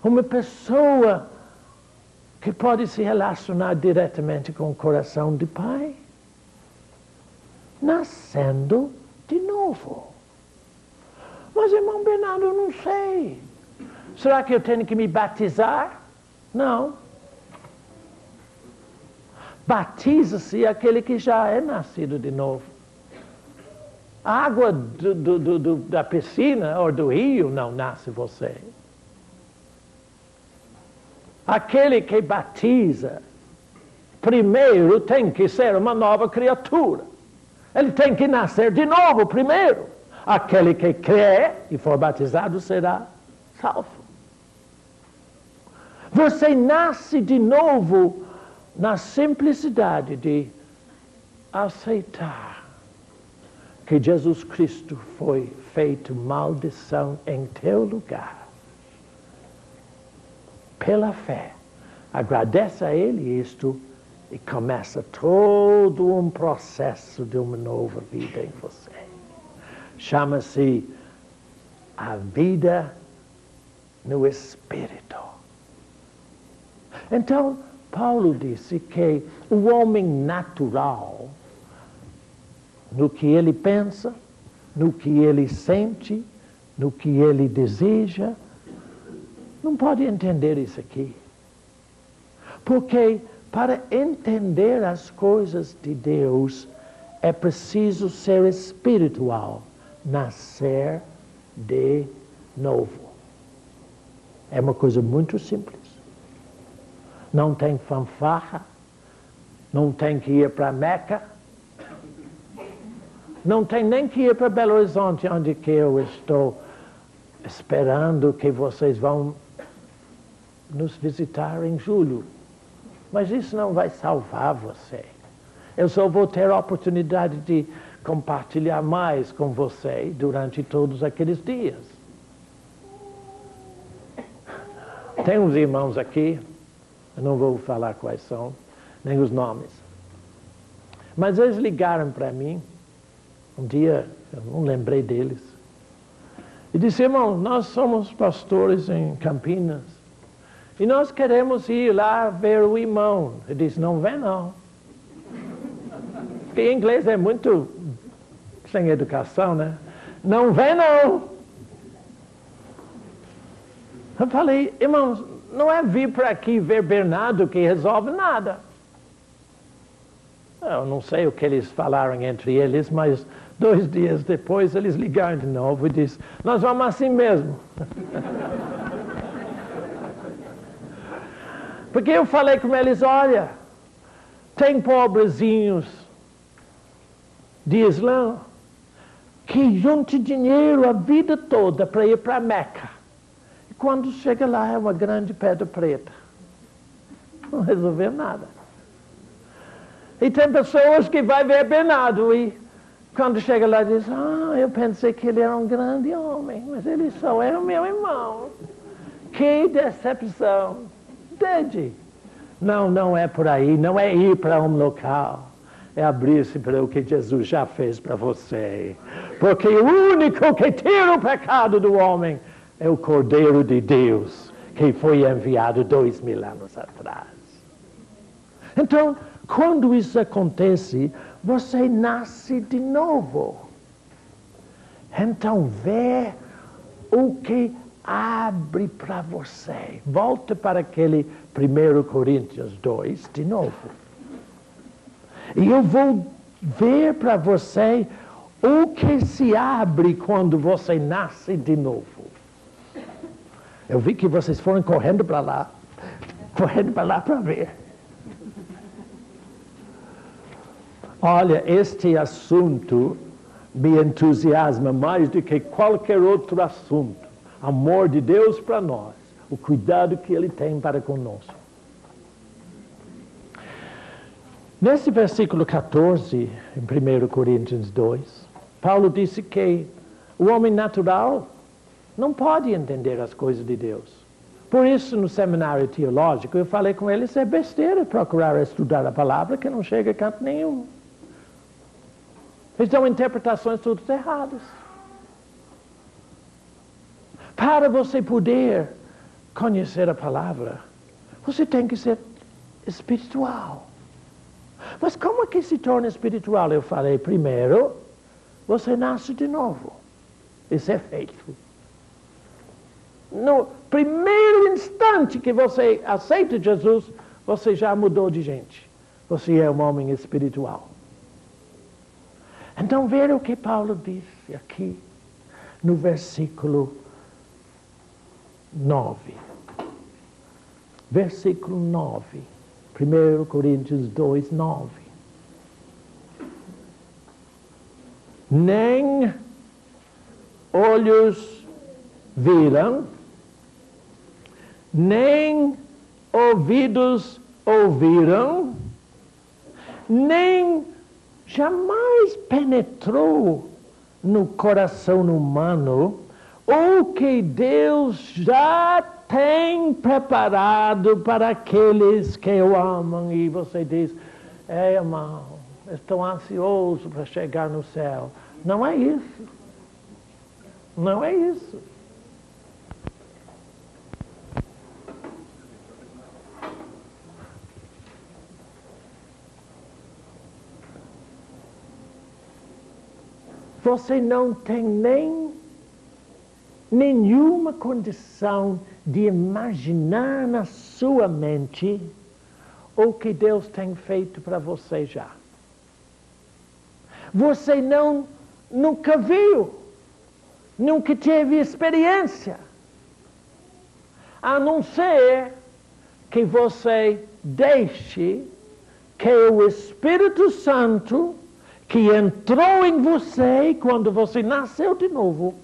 Uma pessoa que pode se relacionar diretamente com o coração do Pai. Nascendo de novo. Mas, irmão Bernardo, eu não sei. Será que eu tenho que me batizar? Não. Batiza-se aquele que já é nascido de novo. A água da piscina ou do rio não nasce você. Aquele que batiza, primeiro tem que ser uma nova criatura. Ele tem que nascer de novo primeiro. Aquele que crê e for batizado será salvo. Você nasce de novo na simplicidade de aceitar que Jesus Cristo foi feito maldição em teu lugar. Pela fé. Agradece a Ele isto e começa todo um processo de uma nova vida em você. Chama-se a vida no Espírito. Então, Paulo disse que o homem natural, no que ele pensa, no que ele sente, no que ele deseja, não pode entender isso aqui. Porque para entender as coisas de Deus é preciso ser espiritual, nascer de novo. É uma coisa muito simples. Não tem fanfarra, não tem que ir para Meca, não tem nem que ir para Belo Horizonte, onde que eu estou esperando que vocês vão nos visitar em julho. Mas isso não vai salvar você. Eu só vou ter a oportunidade de compartilhar mais com você durante todos aqueles dias. Tem uns irmãos aqui, eu não vou falar quais são, nem os nomes. Mas eles ligaram para mim, um dia, eu não lembrei deles, e disse, irmão, nós somos pastores em Campinas, e nós queremos ir lá ver o irmão. Eu disse, não vem não. Porque inglês é muito sem educação, né? Não vem não. Eu falei, irmãos, não é vir para aqui ver Bernardo que resolve nada. Eu não sei o que eles falaram entre eles, mas 2 dias depois eles ligaram de novo e disseram, nós vamos assim mesmo. Porque eu falei com eles, olha, tem pobrezinhos de Islã que juntam dinheiro a vida toda para ir para Meca. E quando chega lá é uma grande pedra preta. Não resolveu nada. E tem pessoas que vai ver Bernardo e quando chega lá diz, eu pensei que ele era um grande homem, mas ele só é o meu irmão. Que decepção. Entende? Não é por aí, não é ir para um local. É abrir-se para o que Jesus já fez para você. Porque o único que tira o pecado do homem é o Cordeiro de Deus, que foi enviado 2000 anos atrás. Então, quando isso acontece, você nasce de novo. Então, vê o que abre para você. Volta para aquele 1 Coríntios 2 de novo. E eu vou ver para você o que se abre quando você nasce de novo. Eu vi que vocês foram correndo para lá para ver. Olha, este assunto me entusiasma mais do que qualquer outro assunto. Amor de Deus para nós, o cuidado que Ele tem para conosco. Nesse versículo 14, em 1 Coríntios 2, Paulo disse que o homem natural não pode entender as coisas de Deus. Por isso, no seminário teológico, eu falei com eles, é besteira procurar estudar a palavra que não chega a canto nenhum. Eles dão interpretações todas erradas. Para você poder conhecer a palavra, você tem que ser espiritual. Mas como é que se torna espiritual? Eu falei, primeiro, você nasce de novo. Isso é feito. No primeiro instante que você aceita Jesus, você já mudou de gente. Você é um homem espiritual. Então, veja o que Paulo disse aqui no versículo 9. Versículo 9. 1 Coríntios 2, 9. Nem olhos viram, nem ouvidos ouviram, nem jamais penetrou no coração humano o que Deus já tem preparado para aqueles que o amam. E você diz, irmão, estou ansioso para chegar no céu. Não é isso. Não é isso. Você não tem nenhuma condição de imaginar na sua mente o que Deus tem feito para você já. Você nunca viu, nunca teve experiência, a não ser que você deixe que o Espírito Santo, que entrou em você quando você nasceu de novo,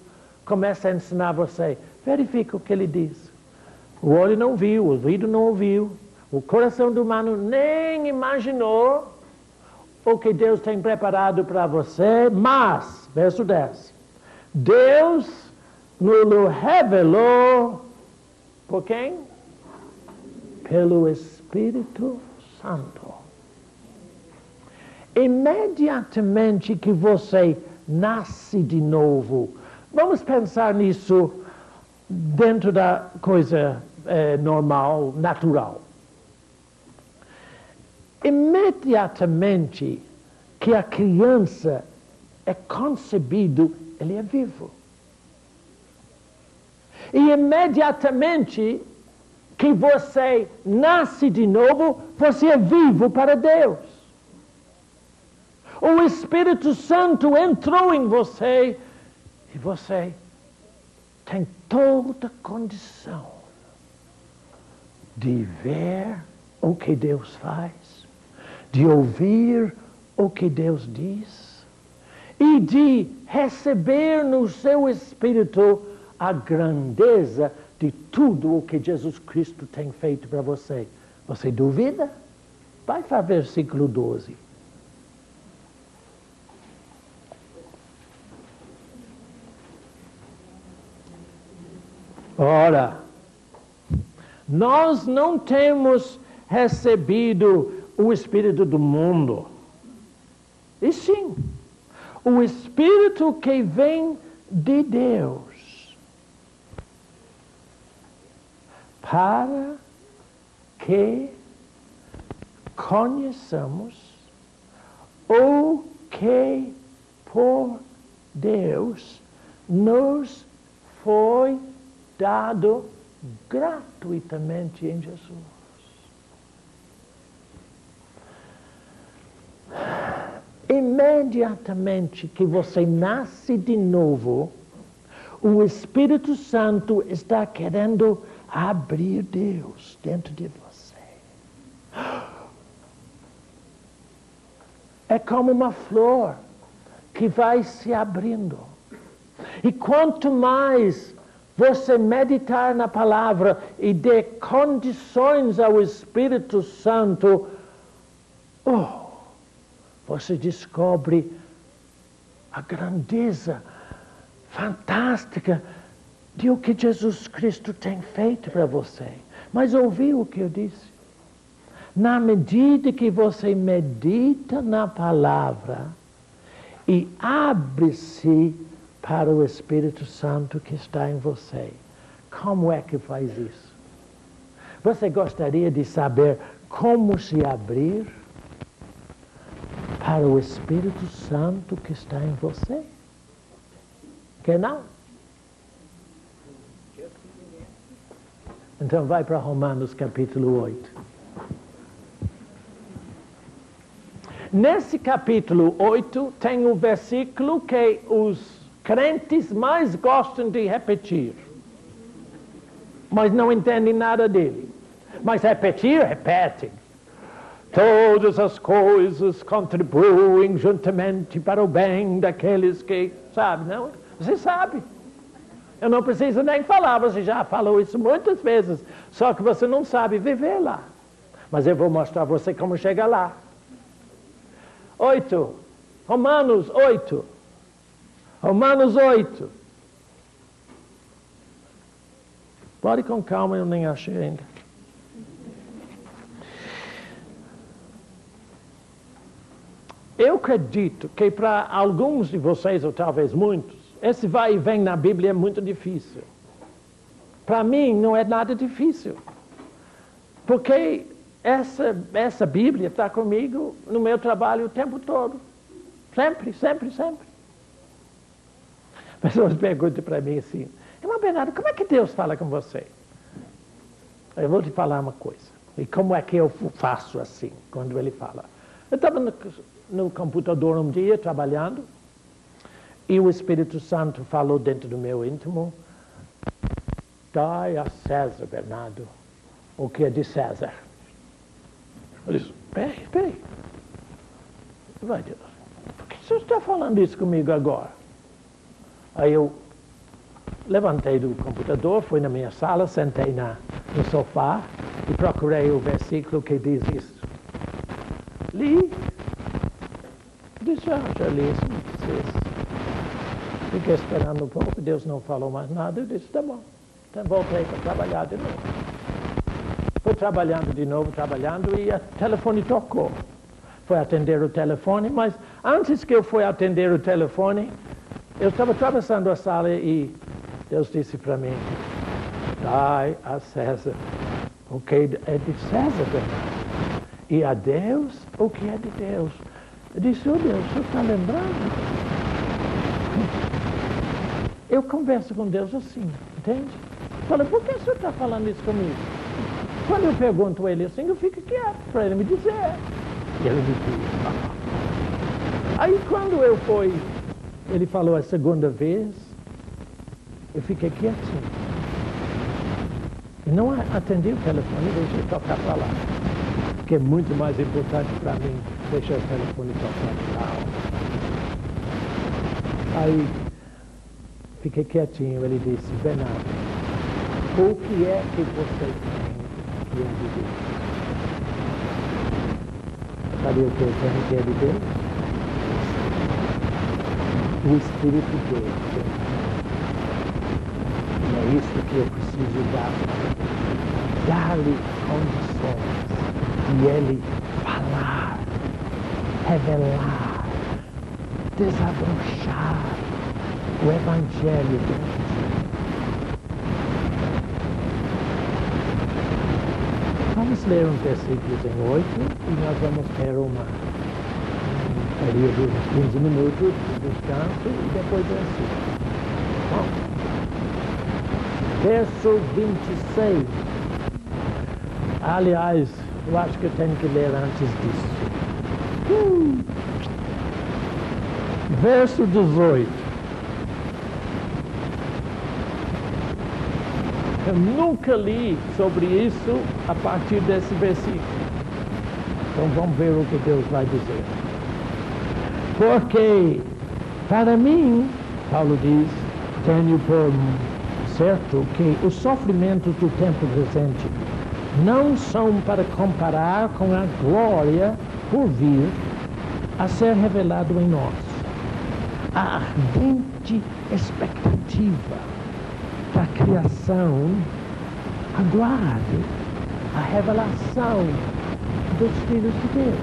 começa a ensinar você. Verifica o que ele diz. O olho não viu, o ouvido não ouviu, o coração do humano nem imaginou o que Deus tem preparado para você, mas, verso 10, Deus nos revelou por quem? Pelo Espírito Santo. Imediatamente que você nasce de novo, vamos pensar nisso dentro da coisa normal, natural. Imediatamente que a criança é concebido, ele é vivo. E imediatamente que você nasce de novo, você é vivo para Deus. O Espírito Santo entrou em você e você tem toda condição de ver o que Deus faz, de ouvir o que Deus diz e de receber no seu espírito a grandeza de tudo o que Jesus Cristo tem feito para você. Você duvida? Vai para o versículo 12. Ora, nós não temos recebido o Espírito do mundo. E sim, o Espírito que vem de Deus, para que conheçamos o que por Deus nos foi dado gratuitamente em Jesus. Imediatamente que você nasce de novo, o Espírito Santo está querendo abrir Deus dentro de você. É como uma flor que vai se abrindo. E quanto mais você meditar na palavra e dê condições ao Espírito Santo, você descobre a grandeza fantástica de o que Jesus Cristo tem feito para você. Mas ouviu o que eu disse? Na medida que você medita na palavra e abre-se para o Espírito Santo que está em você. Como é que faz isso? Você gostaria de saber como se abrir para o Espírito Santo que está em você? Quer não? Então vai para Romanos capítulo 8. Nesse capítulo 8 tem um versículo que os crentes mais gostam de repetir, mas não entendem nada dele. Mas repetem. Todas as coisas contribuem juntamente para o bem daqueles que... Sabe, não? Você sabe. Eu não preciso nem falar, você já falou isso muitas vezes. Só que você não sabe viver lá. Mas eu vou mostrar a você como chegar lá. 8. Romanos 8. Romanos 8. Pode com calma, eu nem achei ainda. Eu acredito que para alguns de vocês, ou talvez muitos, esse vai e vem na Bíblia é muito difícil. Para mim não é nada difícil. Porque essa Bíblia está comigo no meu trabalho o tempo todo. Sempre, sempre, sempre. Pessoas perguntam para mim assim, irmão Bernardo, como é que Deus fala com você? Eu vou te falar uma coisa. E como é que eu faço assim, quando ele fala? Eu estava no computador um dia, trabalhando, e o Espírito Santo falou dentro do meu íntimo, dai a César, Bernardo, o que é de César. Eu disse, peraí. Vai Deus, por que você está falando isso comigo agora? Aí eu levantei do computador, fui na minha sala, sentei no sofá e procurei o versículo que diz isso. Li. Disse, já li isso, não precisa. Fiquei esperando um pouco, Deus não falou mais nada. Eu disse, tá bom. Então voltei para trabalhar de novo. Fui trabalhando de novo, e o telefone tocou. Fui atender o telefone, mas antes que eu fui atender o telefone, eu estava atravessando a sala e Deus disse para mim, dai a César o que é de César, Bernardo. E a Deus o que é de Deus. Eu disse, oh Deus, o senhor está lembrando? Eu converso com Deus assim, entende? Falei, por que o senhor está falando isso comigo? Quando eu pergunto a ele assim, eu fico quieto para ele me dizer. E ele me diz, Aí quando ele falou a segunda vez, eu fiquei quietinho. E não atendi o telefone, deixei tocar para lá. Que é muito mais importante para mim deixar o telefone tocar lá. Aí fiquei quietinho, ele disse, Bernardo, o que é que você tem que é de Deus? Sabe o que eu tenho que é de Deus? O Espírito de Deus. E é isso que eu preciso dar-lhe condições de ele falar, revelar, desabrochar o Evangelho dele. Vamos ler uns versículos em 8 e nós vamos ter um período de uns 15 minutos de descanso e depois assim. Bom, verso 26. Aliás, eu acho que eu tenho que ler antes disso. Verso 18. Eu nunca li sobre isso a partir desse versículo. Então vamos ver o que Deus vai dizer. Porque, para mim, Paulo diz, tenho por certo que os sofrimentos do tempo presente não são para comparar com a glória por vir a ser revelado em nós. A ardente expectativa da criação aguarde a revelação dos filhos de Deus.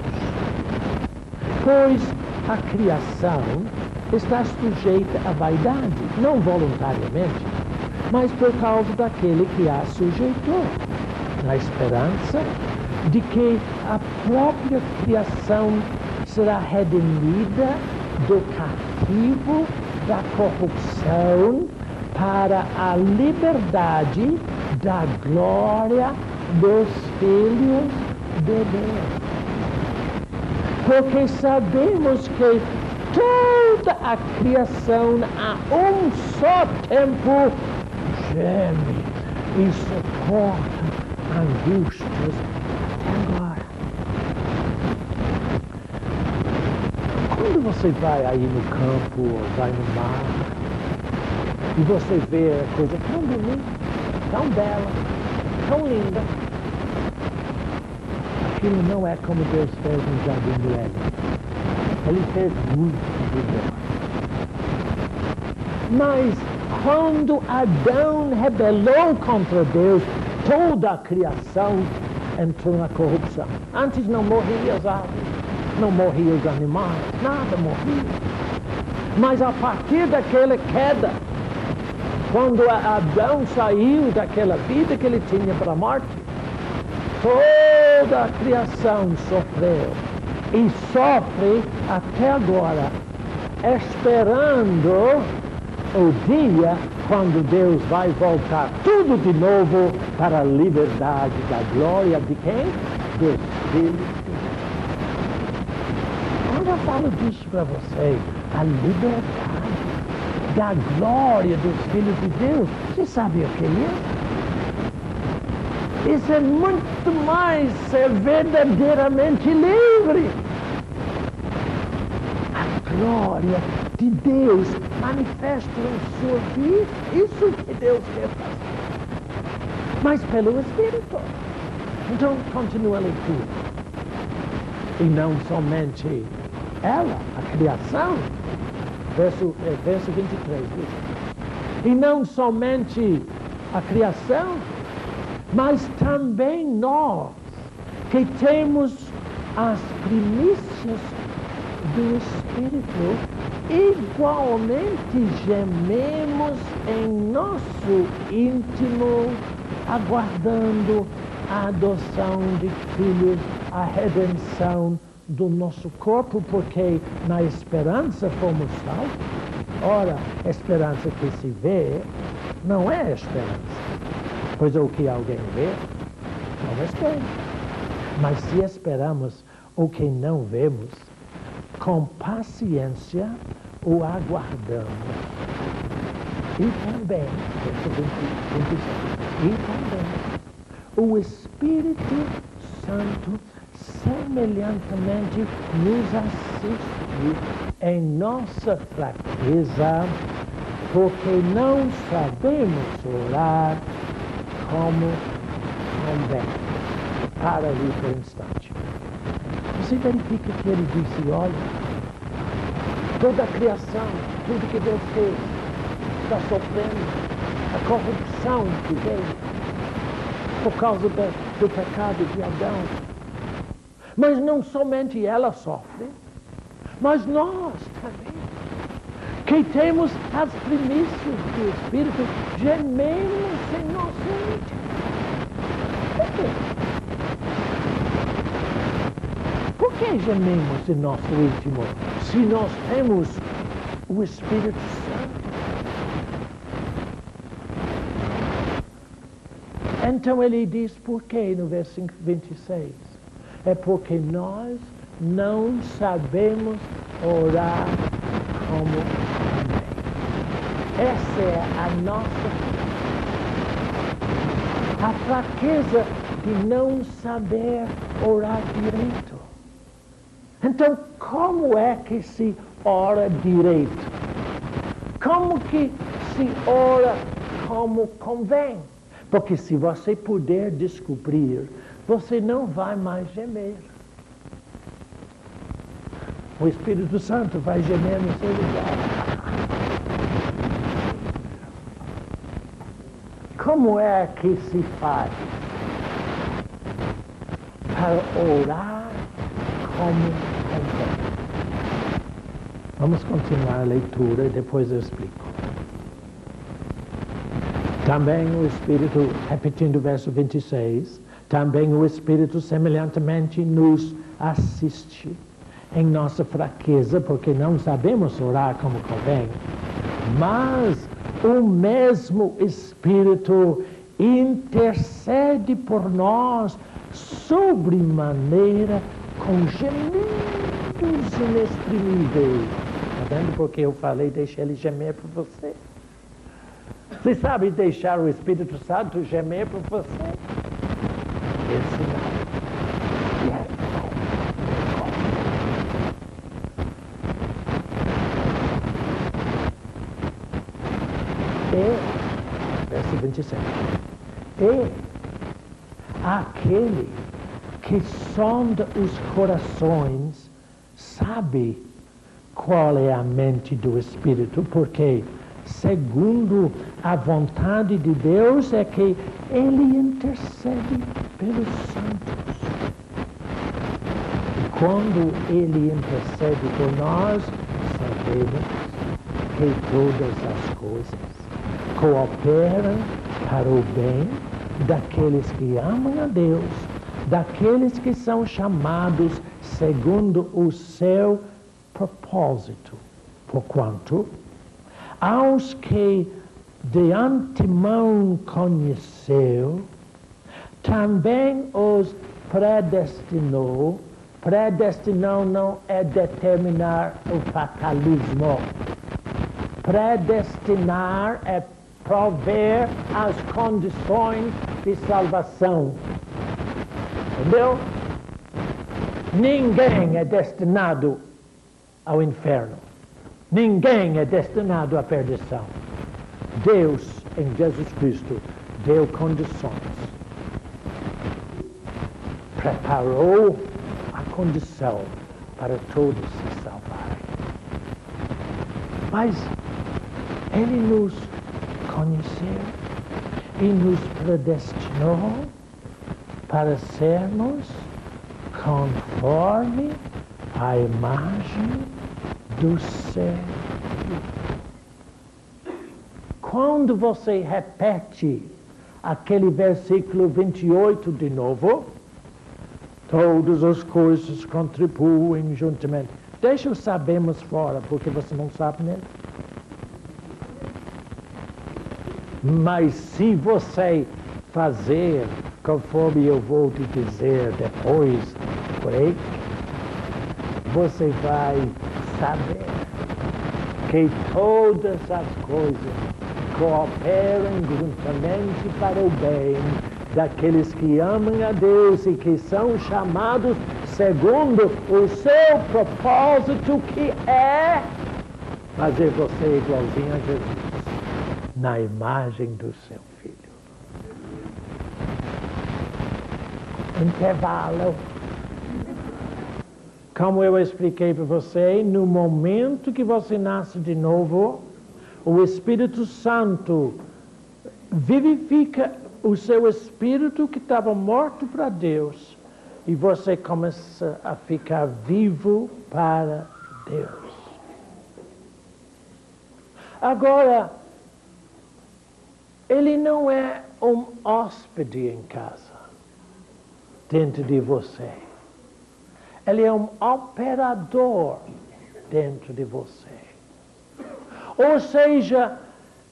Pois a criação está sujeita à vaidade, não voluntariamente, mas por causa daquele que a sujeitou, na esperança de que a própria criação será redimida do cativo da corrupção para a liberdade da glória dos filhos de Deus. Porque sabemos que toda a criação a um só tempo geme e suporta angústias até agora. Quando você vai aí no campo ou vai no mar e você vê a coisa tão bonita, tão bela, tão linda, aquilo não é como Deus fez no Jardim do Éden. Ele fez muito melhor. Mas quando Adão rebelou contra Deus, toda a criação entrou na corrupção. Antes não morriam as árvores, não morriam os animais, nada morria. Mas a partir daquela queda, quando Adão saiu daquela vida que ele tinha para a morte, toda a criação sofreu e sofre até agora, esperando o dia quando Deus vai voltar tudo de novo para a liberdade da glória de quem? Dos filhos. Quando eu falo disso para você, a liberdade da glória dos filhos de Deus, você sabe o que é? Isso é muito mais ser verdadeiramente livre. A glória de Deus manifesta em sua vida. Isso que Deus quer fazer. Mas pelo Espírito. Então, continua a leitura. E não somente ela, a criação. Verso 23. E não somente a criação, mas também nós, que temos as primícias do Espírito, igualmente gememos em nosso íntimo, aguardando a adoção de filhos, a redenção do nosso corpo, porque na esperança fomos salvos. Ora, a esperança que se vê não é esperança. Pois o que alguém vê, não espera. Mas se esperamos o que não vemos, com paciência o aguardamos. E também, verso 26, e também o Espírito Santo semelhantemente nos assiste em nossa fraqueza, porque não sabemos orar como convém. Para ali por um instante. Você verifica que ele disse, olha, toda a criação, tudo que Deus fez, está sofrendo a corrupção que veio por causa do pecado de Adão. Mas não somente ela sofre, mas nós também, que temos as primícias do Espírito, gememos em nosso íntimo. Por quê? Por que gememos em nosso íntimo se nós temos o Espírito Santo? Então ele diz por quê no verso 26. É porque nós não sabemos orar como convém. Essa é a nossa a fraqueza de não saber orar direito. Então, como é que se ora direito? Como que se ora como convém? Porque se você puder descobrir, você não vai mais gemer. O Espírito Santo vai gemer no seu lugar. Como é que se faz para orar como convém? Vamos continuar a leitura e depois eu explico. Também o Espírito, repetindo o verso 26, Também o Espírito semelhantemente nos assiste em nossa fraqueza, porque não sabemos orar como convém. Mas o mesmo Espírito intercede por nós sobremaneira com gemidos inexprimíveis. Está vendo porque eu falei, deixa ele gemer por você? Você sabe deixar o Espírito Santo gemer por você? Esse não. Verso 27. E aquele que sonda os corações sabe qual é a mente do Espírito, porque segundo a vontade de Deus é que Ele intercede pelos santos. E quando Ele intercede por nós, sabemos que todas as coisas cooperam para o bem daqueles que amam a Deus, daqueles que são chamados segundo o seu propósito. Porquanto, aos que de antemão conheceu, também os predestinou. Predestinar não é determinar o fatalismo. Predestinar é prover as condições de salvação. Entendeu? Ninguém é destinado ao inferno. Ninguém é destinado à perdição. Deus, em Jesus Cristo, deu condições. Preparou a condição para todos se salvarem. Mas Ele nos conheceu e nos predestinou para sermos conforme a imagem do seu Filho. Quando você repete aquele versículo 28 de novo, todas as coisas contribuem juntamente. Deixa eu sabermos fora, porque você não sabe mesmo. Mas se você fazer conforme eu vou te dizer depois, break, você vai saber que todas as coisas cooperam juntamente para o bem daqueles que amam a Deus e que são chamados segundo o seu propósito, que é fazer você igualzinho a Jesus, na imagem do seu Filho. Intervalo. Como eu expliquei para você, no momento que você nasce de novo, o Espírito Santo vivifica o seu espírito que estava morto para Deus e você começa a ficar vivo para Deus. Agora, Ele não é um hóspede em casa, dentro de você. Ele é um operador dentro de você. Ou seja,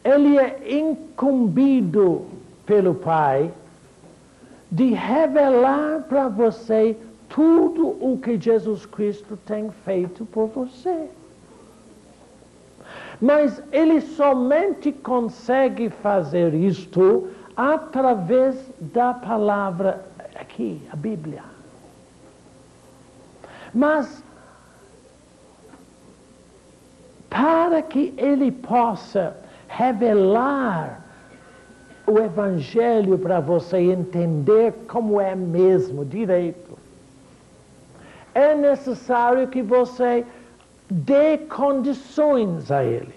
Ele é incumbido pelo Pai de revelar para você tudo o que Jesus Cristo tem feito por você. Mas Ele somente consegue fazer isto através da palavra aqui, a Bíblia. Mas para que Ele possa revelar o Evangelho para você entender como é mesmo direito, é necessário que você dê condições a Ele.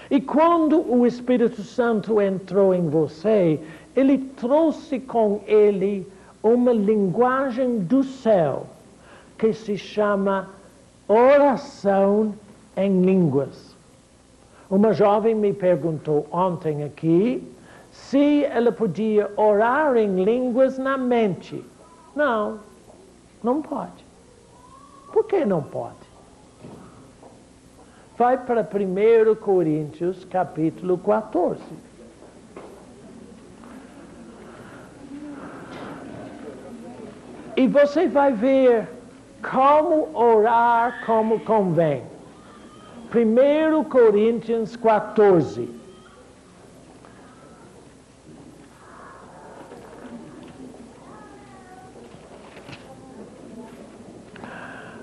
E quando o Espírito Santo entrou em você, Ele trouxe com Ele uma linguagem do céu, que se chama oração em línguas. Uma jovem me perguntou ontem aqui se ela podia orar em línguas na mente. Não, não pode. Por que não pode? Vai para 1 Coríntios, capítulo 14. E você vai ver como orar como convém. 1 Coríntios 14.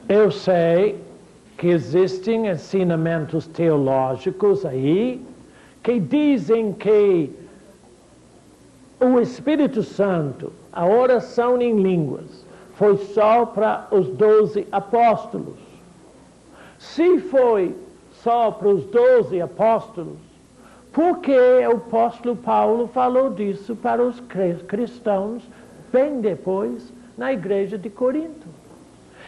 Eu sei que existem ensinamentos teológicos aí que dizem que o Espírito Santo, a oração em línguas, foi só para os 12 apóstolos. Se foi só para os 12 apóstolos, por que o apóstolo Paulo falou disso para os cristãos bem depois na igreja de Corinto?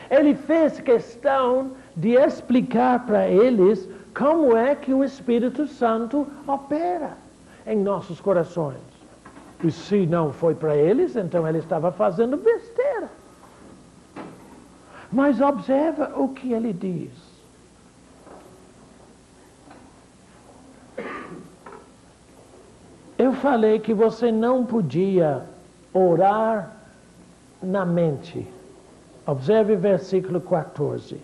Ele fez questão de explicar para eles como é que o Espírito Santo opera em nossos corações. E se não foi para eles, então ele estava fazendo besteira. Mas observa o que ele diz. Eu falei que você não podia orar na mente. Observe versículo 14.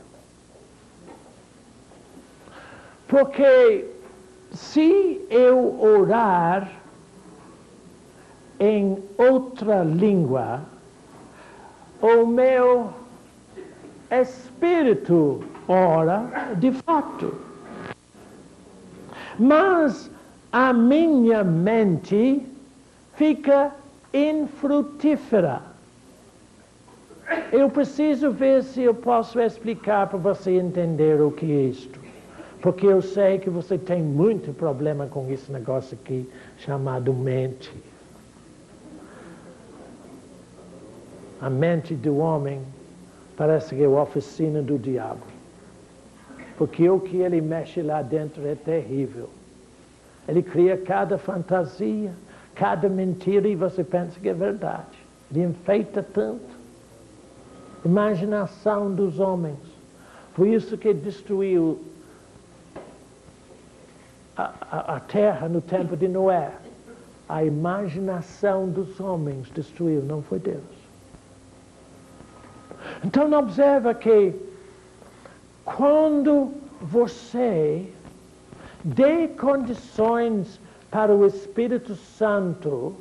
Porque se eu orar em outra língua, o meu espírito ora de fato. Mas a minha mente fica infrutífera. Eu preciso ver se eu posso explicar para você entender o que é isto. Porque eu sei que você tem muito problema com esse negócio aqui chamado mente. A mente do homem parece que é a oficina do diabo. Porque o que ele mexe lá dentro é terrível. Ele cria cada fantasia, cada mentira e você pensa que é verdade. Ele enfeita tanto. Imaginação dos homens. Por isso que destruiu a terra no tempo de Noé. A imaginação dos homens destruiu, não foi Deus. Então observa que quando você dê condições para o Espírito Santo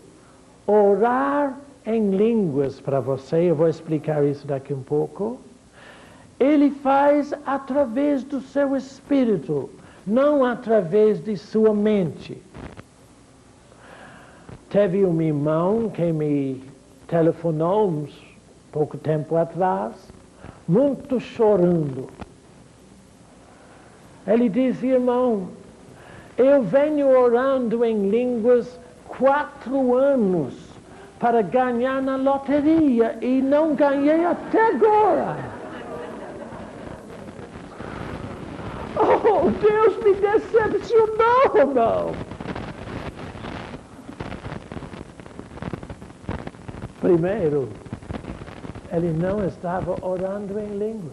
orar em línguas para você, eu vou explicar isso daqui um pouco, ele faz através do seu espírito, não através de sua mente. Teve um irmão que me telefonou pouco tempo atrás, muito chorando. Ele disse: irmão, eu venho orando em línguas 4 anos para ganhar na loteria e não ganhei até agora. Oh, Deus me decepcionou, irmão. Primeiro, ele não estava orando em língua.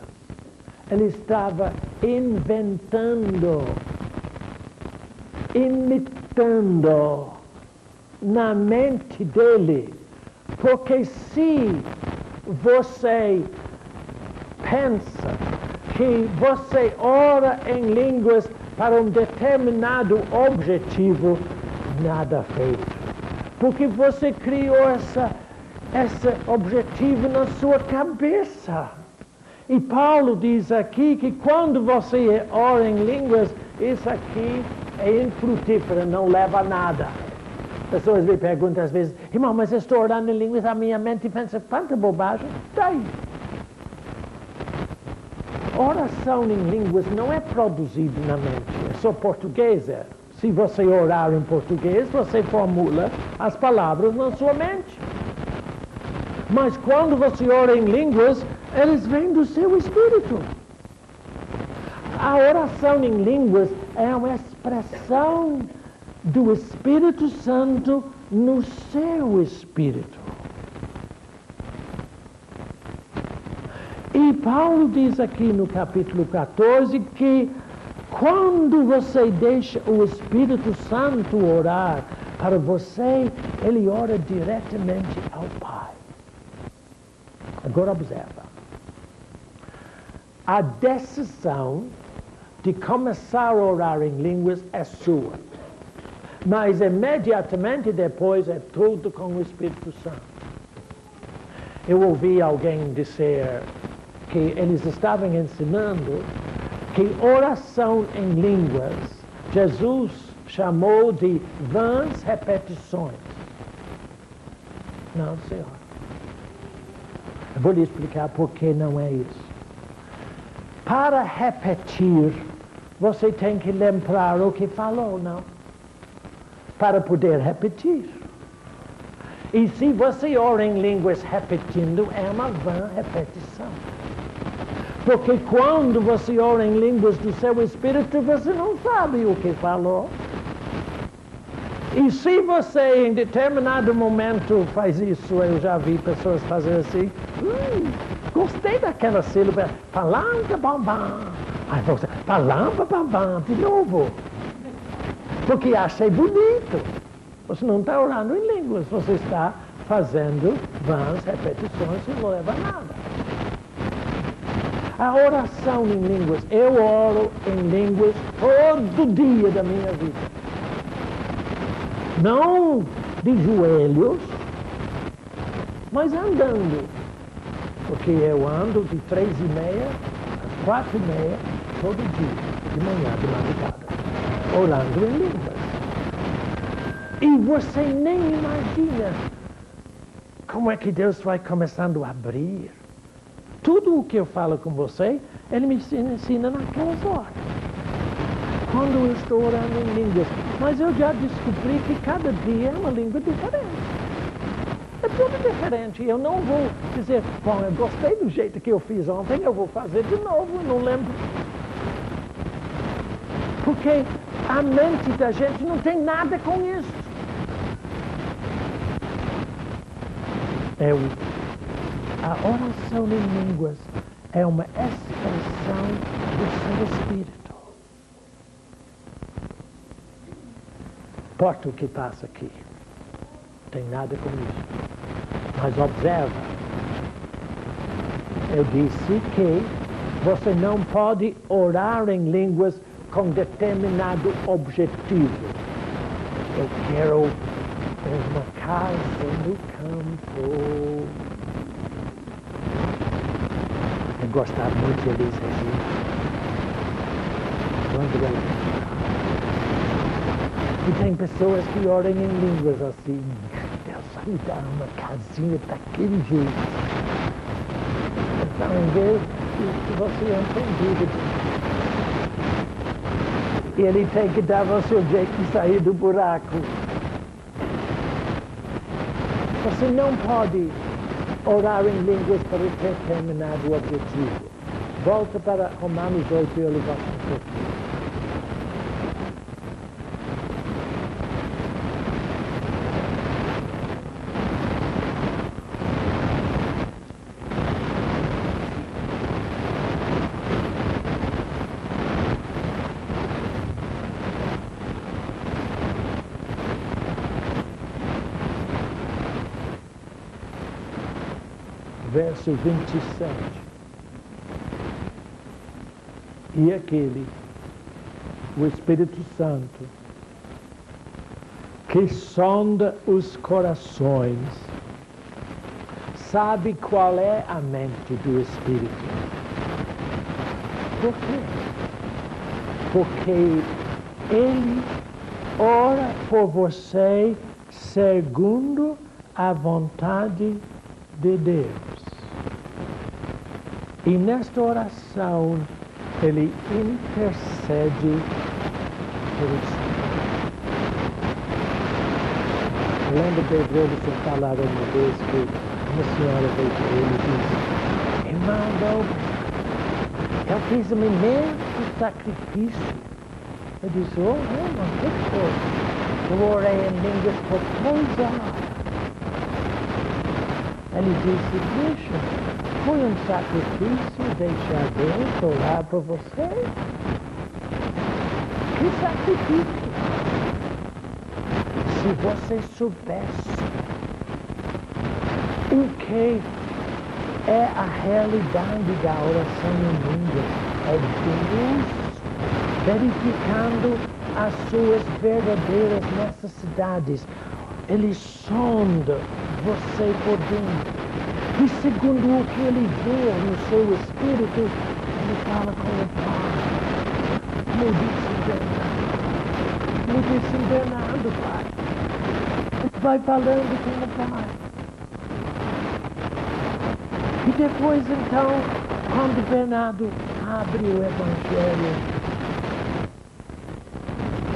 Ele estava inventando, imitando na mente dele. Porque se você pensa que você ora em línguas para um determinado objetivo, nada feito. Porque você criou esse objetivo na sua cabeça. E Paulo diz aqui que quando você ora em línguas, isso aqui é infrutífero, não leva a nada. Pessoas me perguntam às vezes: irmão, mas eu estou orando em línguas, a minha mente pensa, quanta bobagem. Daí. Oração em línguas não é produzida na mente, é só português. Se você orar em português, você formula as palavras na sua mente. Mas quando você ora em línguas, eles vêm do seu espírito. A oração em línguas é uma expressão do Espírito Santo no seu espírito. E Paulo diz aqui no capítulo 14 que quando você deixa o Espírito Santo orar para você, ele ora diretamente ao Pai. Agora observa. A decisão de começar a orar em línguas é sua. Mas imediatamente depois é tudo com o Espírito Santo. Eu ouvi alguém dizer que eles estavam ensinando que oração em línguas, Jesus chamou de vãs repetições. Não, Senhor. Eu vou lhe explicar por que não é isso. Para repetir, você tem que lembrar o que falou, não? Para poder repetir. E se você ora em línguas repetindo, é uma vã repetição. Porque quando você ora em línguas do seu espírito, você não sabe o que falou. E se você em determinado momento faz isso, eu já vi pessoas fazer assim, gostei daquela sílaba, palanca bambam. Aí você, palanca bambam, de novo. Porque achei bonito. Você não está orando em línguas, você está fazendo vãs repetições e não leva a nada. A oração em línguas, eu oro em línguas todo dia da minha vida. Não de joelhos, mas andando. Porque eu ando de 3:30 às 4:30 todo dia, de manhã, de madrugada, orando em línguas. E você nem imagina como é que Deus vai começando a abrir. Tudo o que eu falo com você, Ele me ensina naquelas horas. Quando eu estou orando em línguas. Mas eu já descobri que cada dia é uma língua diferente. É tudo diferente. Eu não vou dizer, bom, eu gostei do jeito que eu fiz ontem, eu vou fazer de novo, não lembro. Porque a mente da gente não tem nada com isso. A oração em línguas é uma expressão do seu espírito. Importa o que passa aqui. Não tem nada com isso. Mas observa. Eu disse que você não pode orar em línguas com determinado objetivo. Eu quero uma casa no campo. Eu gostava muito de Elis Regina. Quando ela... E tem pessoas que oram em línguas assim. Deus vai me dar uma casinha daquele jeito. Então, em vez de você é entendido. E ele tem que dar você o jeito de sair do buraco. Você não pode orar em línguas para determinado objetivo. Volta para Romanos 8 e eu lhe gosto um pouquinho. Verso 27. E aquele, o Espírito Santo, que sonda os corações, sabe qual é a mente do Espírito. Por quê? Porque Ele ora por você segundo a vontade de Deus. E nesta oração, ele intercede por você. Eu lembro de Davidson falar uma vez que uma senhora veio para ele e disse, irmão, eu fiz um imenso sacrifício. Eu disse, oh, irmão, o que foi? Eu orei em línguas por 2 horas. Ele disse, deixa, foi um sacrifício deixar Deus orar por você. Que sacrifício? Se você soubesse o que é a realidade da oração em línguas, é Deus verificando as suas verdadeiras necessidades. Ele sonda você por dentro. E segundo o que ele vê no seu espírito, ele fala com o Pai. Me disse Bernardo, Pai. Ele vai falando com o Pai. E depois, então, quando Bernardo abre o Evangelho,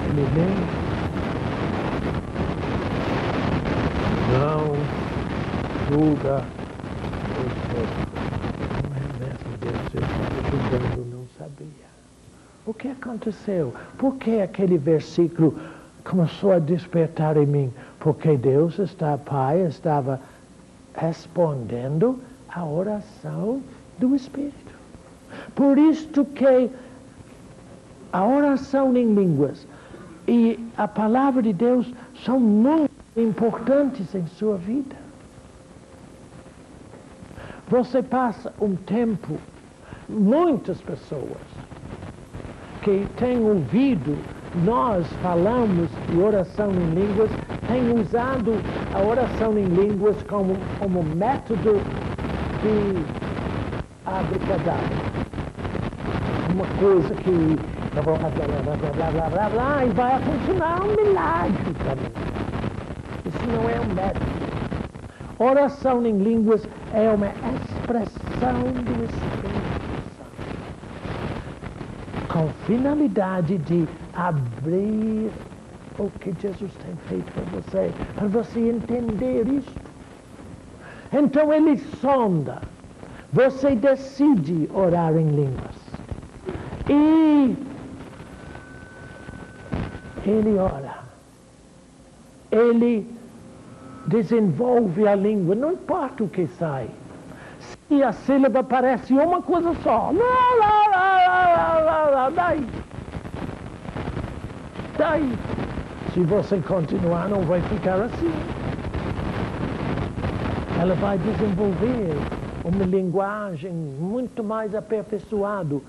ele lê. Não julga os outros. Não é mesmo, Deus, eu estava julgando, não sabia. O que aconteceu? Por que aquele versículo começou a despertar em mim? Porque Deus, Pai, estava respondendo à oração do Espírito. Por isto que a oração em línguas e a palavra de Deus são muito importantes em sua vida. Você passa um tempo, muitas pessoas que têm ouvido nós falamos de oração em línguas, têm usado a oração em línguas como método de abracadabra. Uma coisa que blá blá blá blá blá blá, e vai funcionar um milagre para mim. Isso não é um método. Oração em línguas é uma expressão do Espírito Santo, com finalidade de abrir o que Jesus tem feito para você entender isto. Então ele sonda, você decide orar em línguas, e ele ora, ele desenvolve a língua, não importa o que sai. Se a sílaba parece uma coisa só, daí, se você continuar, não vai ficar assim. Ela vai desenvolver uma linguagem muito mais aperfeiçoada.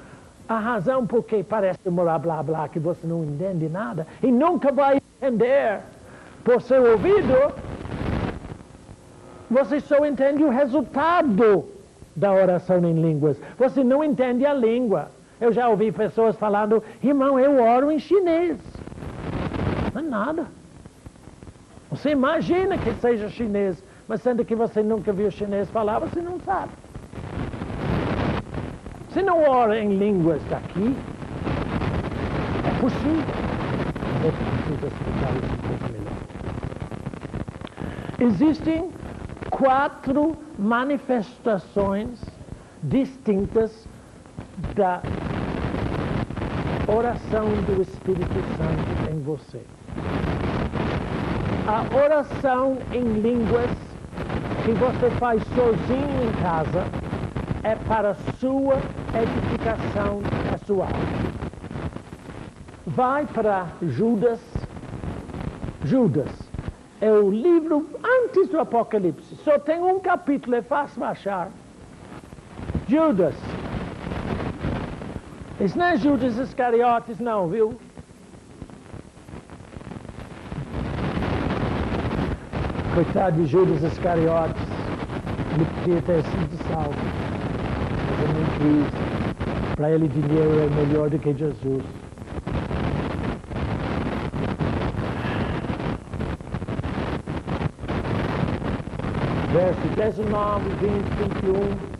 A razão por que parece blá blá blá, que você não entende nada, e nunca vai entender por seu ouvido, você só entende o resultado da oração em línguas. Você não entende a língua. Eu já ouvi pessoas falando, irmão, eu oro em chinês. Não é nada. Você imagina que seja chinês, mas sendo que você nunca viu chinês falar, você não sabe. Você não ora em línguas daqui. É possível. Eu preciso explicar isso um pouco melhor. Existem 4 manifestações distintas da oração do Espírito Santo em você. A oração em línguas que você faz sozinho em casa é para sua edificação pessoal. Vai para Judas. Judas é o livro antes do Apocalipse. Só tem um capítulo, é fácil achar. Judas. Isso não é Judas Iscariotes, não, viu? Coitado de Judas Iscariotes. Ele podia ter sido salvo. Mas ele não quis. Para ele, dinheiro é melhor do que Jesus. Versos 19, 20, 21.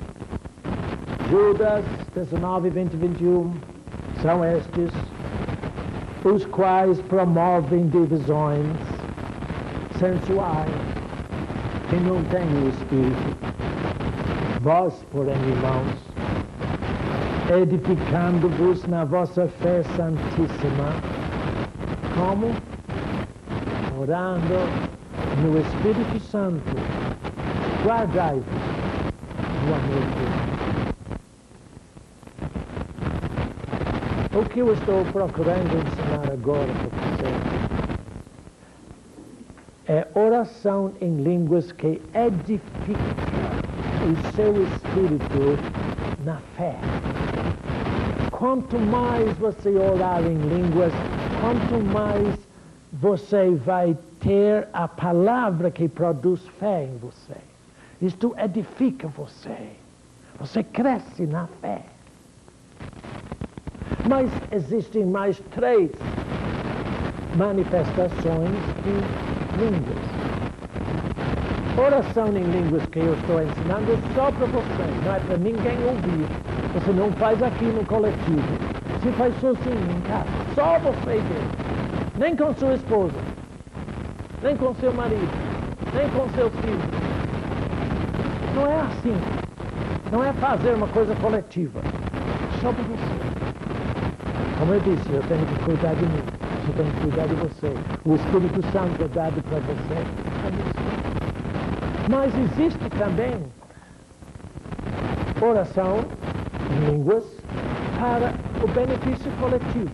Judas 19, 20 e 21 são estes, os quais promovem divisões sensuais que não têm o Espírito. Vós, porém, irmãos, edificando-vos na vossa fé santíssima, como? orando no Espírito Santo, guardai-vos no amor de Deus. O que eu estou procurando ensinar agora para você é oração em línguas que edifica o seu espírito na fé. Quanto mais você orar em línguas, quanto mais você vai ter a palavra que produz fé em você. Isto edifica você. Você cresce na fé. Mas existem mais 3 manifestações de línguas. Oração em línguas que eu estou ensinando é só para você, não é para ninguém ouvir. Você não faz aqui no coletivo. Você faz sozinho em casa. Só você e Deus. Nem com sua esposa. Nem com seu marido. Nem com seus filhos. Não é assim. Não é fazer uma coisa coletiva. Só para você. Como eu disse, eu tenho que cuidar de mim. Você tem que cuidar de você. O Espírito Santo é dado para você. Mas existe também oração em línguas para o benefício coletivo,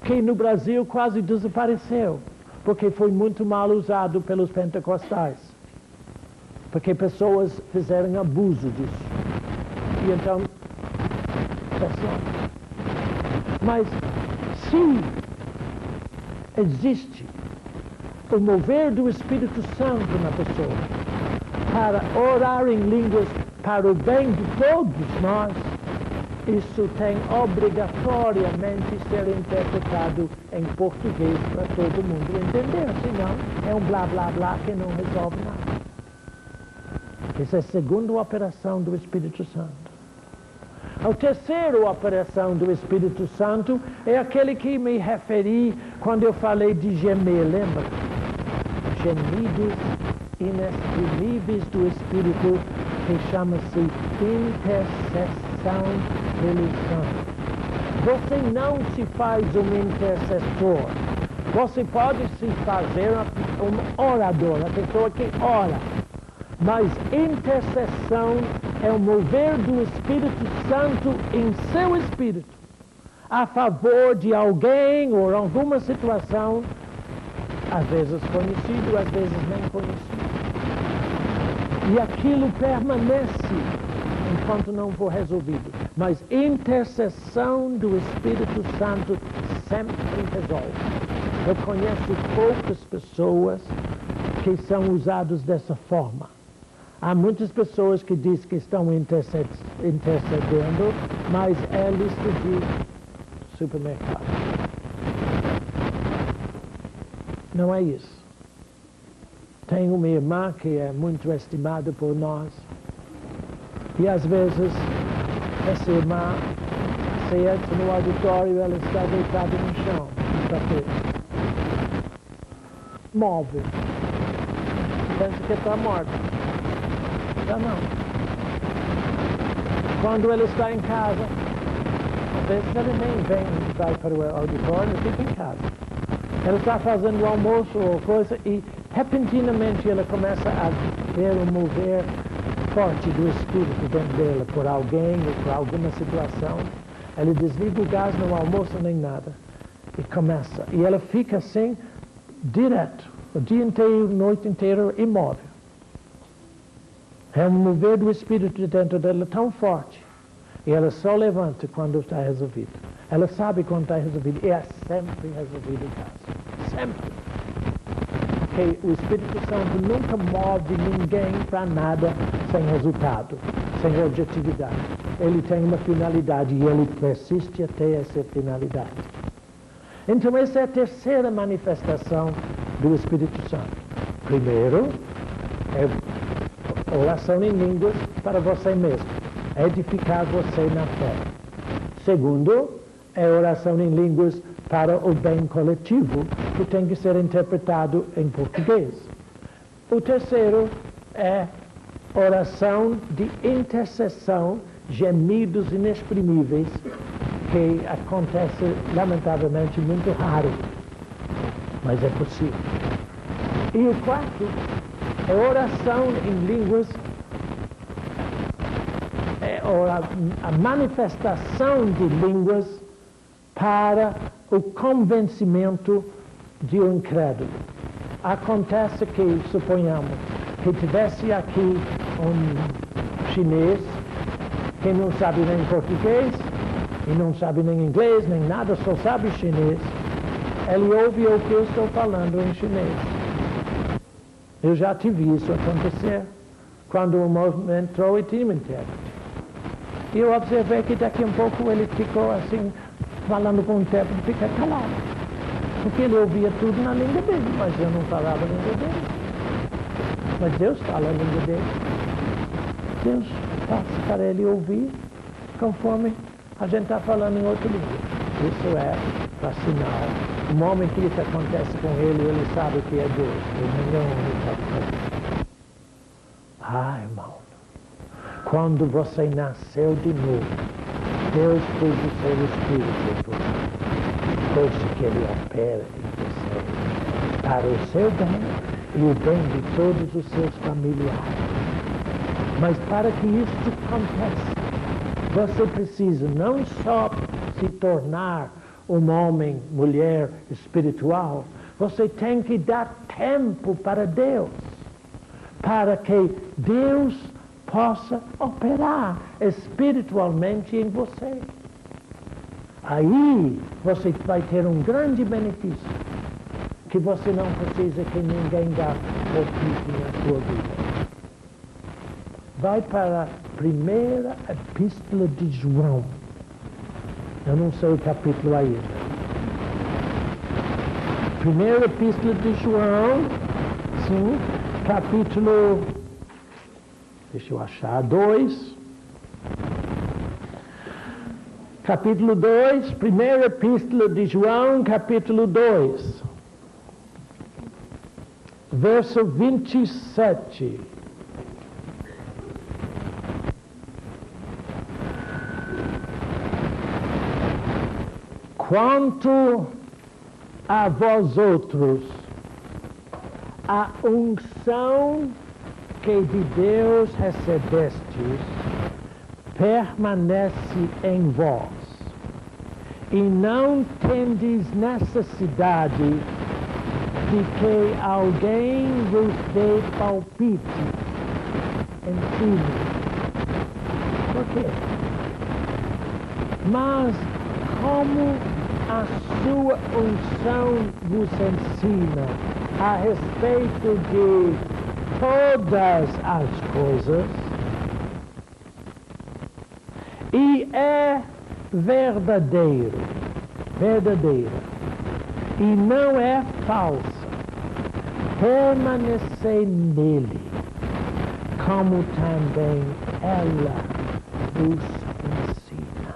que no Brasil quase desapareceu, porque foi muito mal usado pelos pentecostais, porque pessoas fizeram abuso disso. E então, mas se existe o mover do Espírito Santo na pessoa para orar em línguas para o bem de todos nós, isso tem obrigatoriamente ser interpretado em português para todo mundo entender, senão é um blá blá blá que não resolve nada. Essa é a segunda operação do Espírito Santo. A terceira operação do Espírito Santo é aquele que me referi quando eu falei de gemer, lembra? Gemidos inexprimíveis do Espírito, que chama-se intercessão pelo santo. Você não se faz um intercessor. Você pode se fazer um orador, uma pessoa que ora. Mas intercessão é o mover do Espírito Santo em seu espírito a favor de alguém ou alguma situação, às vezes conhecido, às vezes nem conhecido. E aquilo permanece enquanto não for resolvido. Mas intercessão do Espírito Santo sempre resolve. Eu conheço poucas pessoas que são usadas dessa forma. Há muitas pessoas que dizem que estão intercedendo, mas é lista de supermercado. Não é isso. Tenho uma irmã que é muito estimada por nós. E às vezes, essa irmã, se entra no auditório, ela está deitada no chão, no tapete. Móvel. Pensa que está morta. Não. Quando ele está em casa, às vezes ele nem vai para o auditório, fica em casa. Ela está fazendo o almoço ou coisa e repentinamente ela começa a ter um mover forte do Espírito dentro dela por alguém ou por alguma situação. Ela desliga o gás no almoço nem nada e começa. E ela fica assim, direto, o dia inteiro, a noite inteira, imóvel. É um mover do Espírito dentro dela tão forte. E ela só levanta quando está resolvido. Ela sabe quando está resolvido. E é sempre resolvido o caso. Sempre. Porque o Espírito Santo nunca move ninguém para nada sem resultado, sem objetividade. Ele tem uma finalidade e ele persiste até essa finalidade. Então essa é a terceira manifestação do Espírito Santo. Primeiro, é oração em línguas para você mesmo, edificar você na fé. Segundo, é oração em línguas para o bem coletivo, que tem que ser interpretado em português. O terceiro é oração de intercessão, gemidos inexprimíveis, que acontece, lamentavelmente, muito raro, mas é possível. E o quarto é oração em línguas, a manifestação de línguas para o convencimento de um incrédulo. Acontece que, suponhamos, que tivesse aqui um chinês que não sabe nem português, e não sabe nem inglês, nem nada, só sabe chinês. Ele ouve o que eu estou falando em chinês. Eu já tive isso acontecer quando o movimento entrou e tinha intérprete. E eu observei que daqui a um pouco ele ficou assim, falando com o intérprete, fica calado. Porque ele ouvia tudo na língua dele, mas eu não falava a língua dele. Mas Deus fala a língua dele. Deus faz para ele ouvir conforme a gente está falando em outra língua. Isso é para sinal. No momento que isso acontece com ele, ele sabe que é Deus. Irmão, quando você nasceu de novo, Deus pôs o seu Espírito em você. Deixe que ele opere em você para o seu bem e o bem de todos os seus familiares. Mas para que isso aconteça, você precisa não só se tornar um homem, mulher espiritual, você tem que dar tempo para Deus, para que Deus possa operar espiritualmente em você. Aí você vai ter um grande benefício, que você não precisa que ninguém dá palpite na sua vida. Vai para a primeira epístola de João. Eu não sei o capítulo ainda. Primeira epístola de João, sim, capítulo, deixa eu achar, 2. Capítulo 2, primeira epístola de João, capítulo 2. Verso 27. Quanto a vós outros, a unção que de Deus recebestes permanece em vós, e não tendes necessidade de que alguém vos dê palpite. Ensine. Por quê? Mas como a sua unção vos ensina a respeito de todas as coisas, e é verdadeira, e não é falsa, permanecei nele, como também ela vos ensina.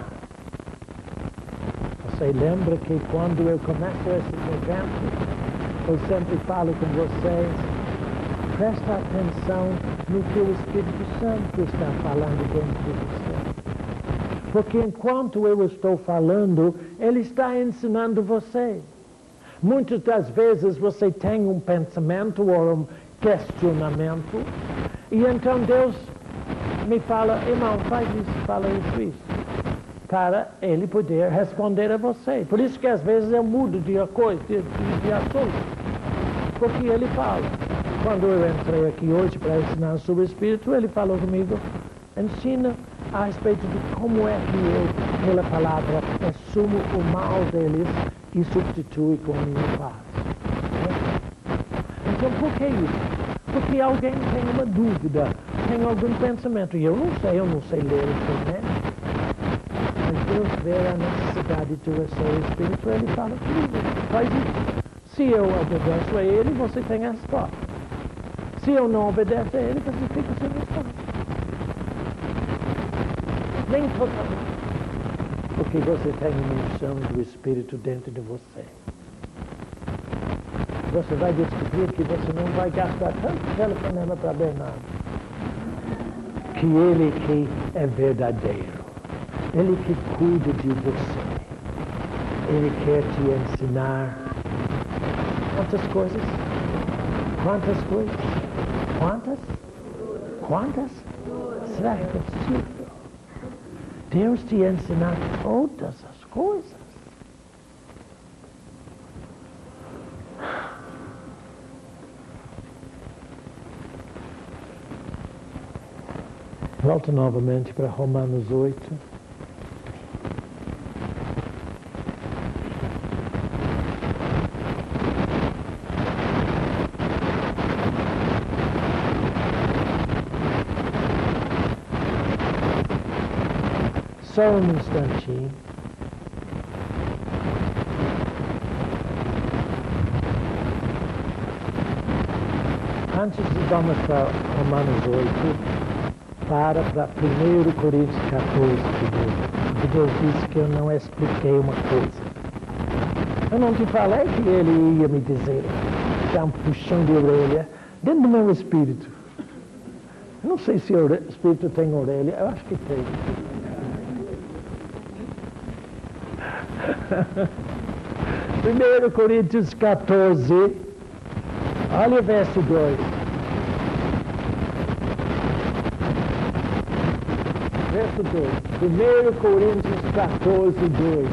Você lembra que quando eu começo esses eventos, eu sempre falo com vocês, presta atenção no que o Espírito Santo está falando dentro de você. Porque enquanto eu estou falando, ele está ensinando você. Muitas das vezes você tem um pensamento ou um questionamento, e então Deus me fala, irmão, faz isso, fala isso, para ele poder responder a você. Por isso que às vezes eu mudo de assunto, porque ele fala. Quando eu entrei aqui hoje para ensinar sobre o Espírito, ele falou comigo, ensina a respeito de como é que eu, pela palavra, assumo o mal deles e substitui com a minha paz. Então, por que isso? Porque alguém tem uma dúvida, tem algum pensamento, e eu não sei ler a internet, mas Deus vê a necessidade de receber o Espírito, ele fala comigo, faz isso. Se eu obedeço a ele, você tem a resposta. Se eu não obedeço a ele, você fica sem resposta. Nem totalmente. Porque você tem uma unção do Espírito dentro de você. Você vai descobrir que você não vai gastar tanto telefonema para Bernardo. Que ele que é verdadeiro. Ele que cuida de você. Ele quer te ensinar quantas coisas? Quantas coisas? Quantas? Quantas? Será que é possível? Deus te ensinar todas as coisas. Volto novamente para Romanos 8. Só um instantinho. Antes de vamos para Romanos 8, para 1 Coríntios 14 primeiro. Porque Deus disse que eu não expliquei uma coisa. Eu não te falei que Ele ia me dizer, dar um puxão de orelha dentro do meu espírito. Eu não sei se o espírito tem orelha, eu acho que tem. 1 Coríntios 14, olha o verso 2. Verso 2. 1 Coríntios 14, 2.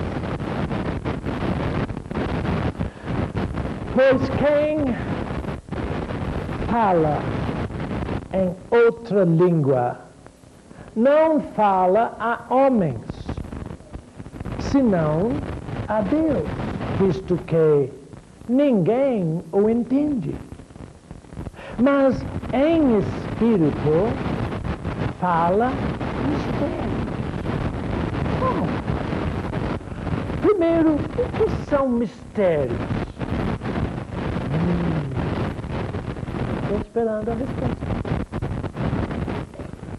Pois quem fala em outra língua não fala a homens, senão a Deus, visto que ninguém o entende. Mas em espírito fala mistérios. Primeiro, o que são mistérios? Estou esperando a resposta.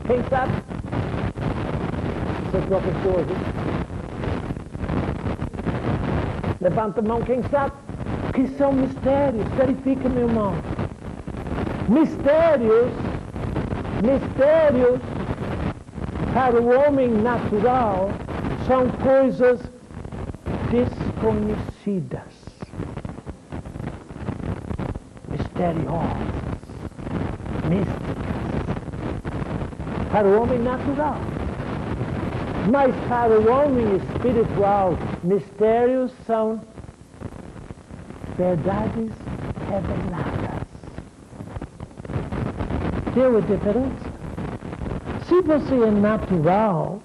Quem sabe? Seu professor. Levanta a mão, quem sabe? O que são mistérios? Verifica, meu irmão. Mistérios para o homem natural são coisas desconhecidas, misteriosas, místicas, para o homem natural. Mas para o homem espiritual, mistérios são verdades reveladas. Deu a diferença? Se você é natural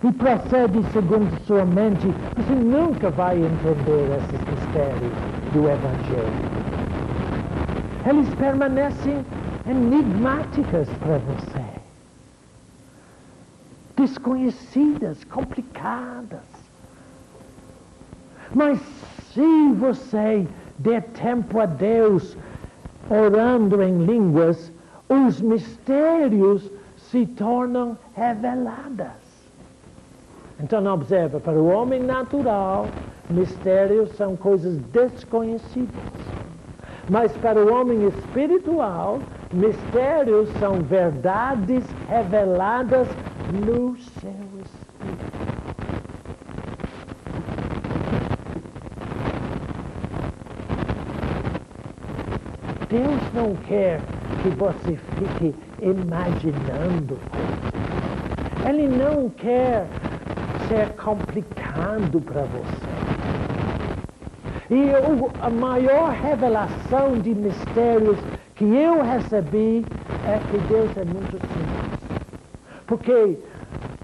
e procede segundo sua mente, você nunca vai entender esses mistérios do Evangelho. Eles permanecem enigmáticas para você. Desconhecidas, complicadas. Mas se você der tempo a Deus orando em línguas, os mistérios se tornam reveladas. Então observa, para o homem natural, mistérios são coisas desconhecidas. Mas para o homem espiritual, mistérios são verdades reveladas no seu espírito. Deus não quer que você fique imaginando coisas. Ele não quer ser complicado para você. E a maior revelação de mistérios que eu recebi é que Deus é muito simples. Porque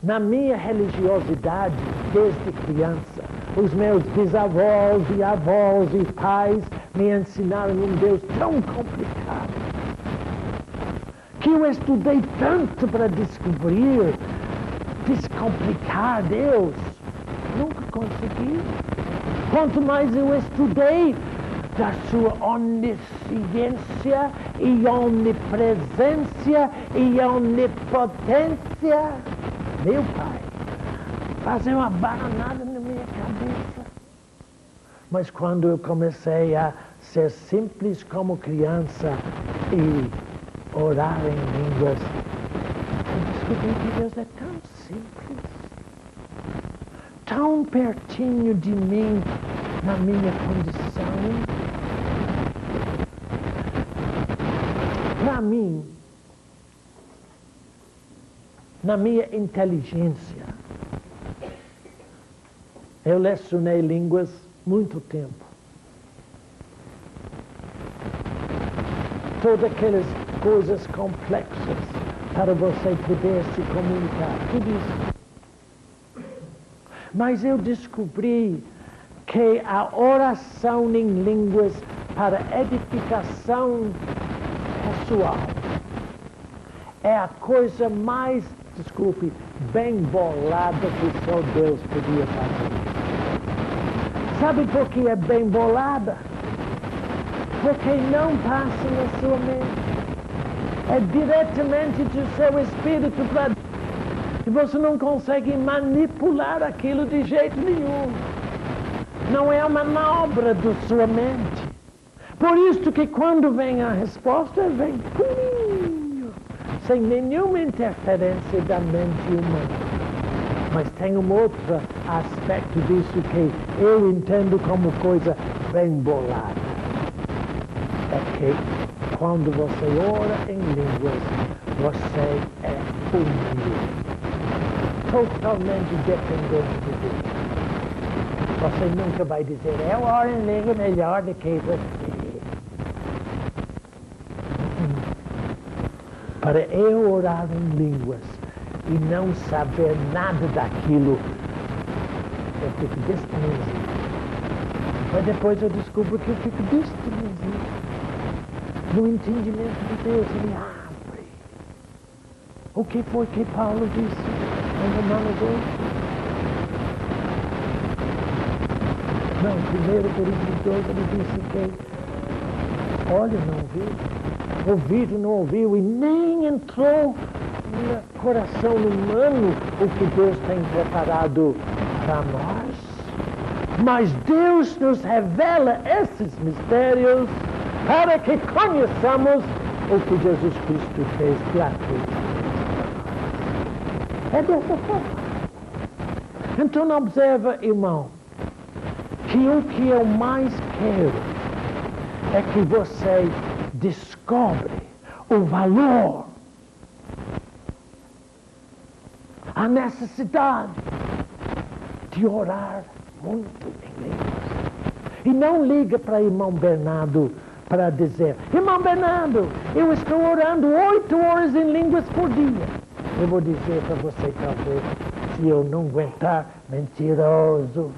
na minha religiosidade, desde criança, os meus bisavós e avós e pais me ensinaram um Deus tão complicado, que eu estudei tanto para descomplicar Deus. Nunca consegui. Quanto mais eu estudei da sua onisciência e onipresença e onipotência, meu Pai, fazia uma bananada na minha cabeça. Mas quando eu comecei a ser simples como criança e orar em línguas, eu descobri que Deus é tão simples, tão pertinho de mim na minha condição. Para mim, na minha inteligência, eu lecionei línguas muito tempo. Todas aquelas coisas complexas para você poder se comunicar, tudo isso. Mas eu descobri que a oração em línguas para edificação pessoal é a coisa mais, desculpe, bem bolada que só Deus podia fazer. Sabe por que é bem bolada? Porque não passa na sua mente. É diretamente do seu espírito para Deus. E você não consegue manipular aquilo de jeito nenhum. Não é uma manobra da sua mente. Por isso que quando vem a resposta, vem purinho, sem nenhuma interferência da mente humana. Mas tem um outro aspecto disso que eu entendo como coisa bem bolada. É que quando você ora em línguas, você é unido. Totalmente dependente de Deus. Você nunca vai dizer, eu oro em língua melhor do que você. Para eu orar em línguas e não saber nada daquilo, eu fico deste tamanhozinho. Mas depois eu descubro que eu fico deste tamanhozinho. No entendimento de Deus, Ele abre. O que foi que Paulo disse em Romanos 8? Não, 1 Coríntios 2, ele disse que olha, não ouviu, ouvido não ouviu e nem entrou no coração humano o que Deus tem preparado para nós. Mas Deus nos revela esses mistérios para que conheçamos o que Jesus Cristo fez gratuitamente. É dessa forma. Então observa, irmão, que o que eu mais quero é que você descobre o valor, a necessidade de orar muito em línguas. E não liga para irmão Bernardo para dizer, irmão Bernardo, eu estou orando 8 horas em línguas por dia. Eu vou dizer para você, talvez, se eu não aguentar, mentiroso.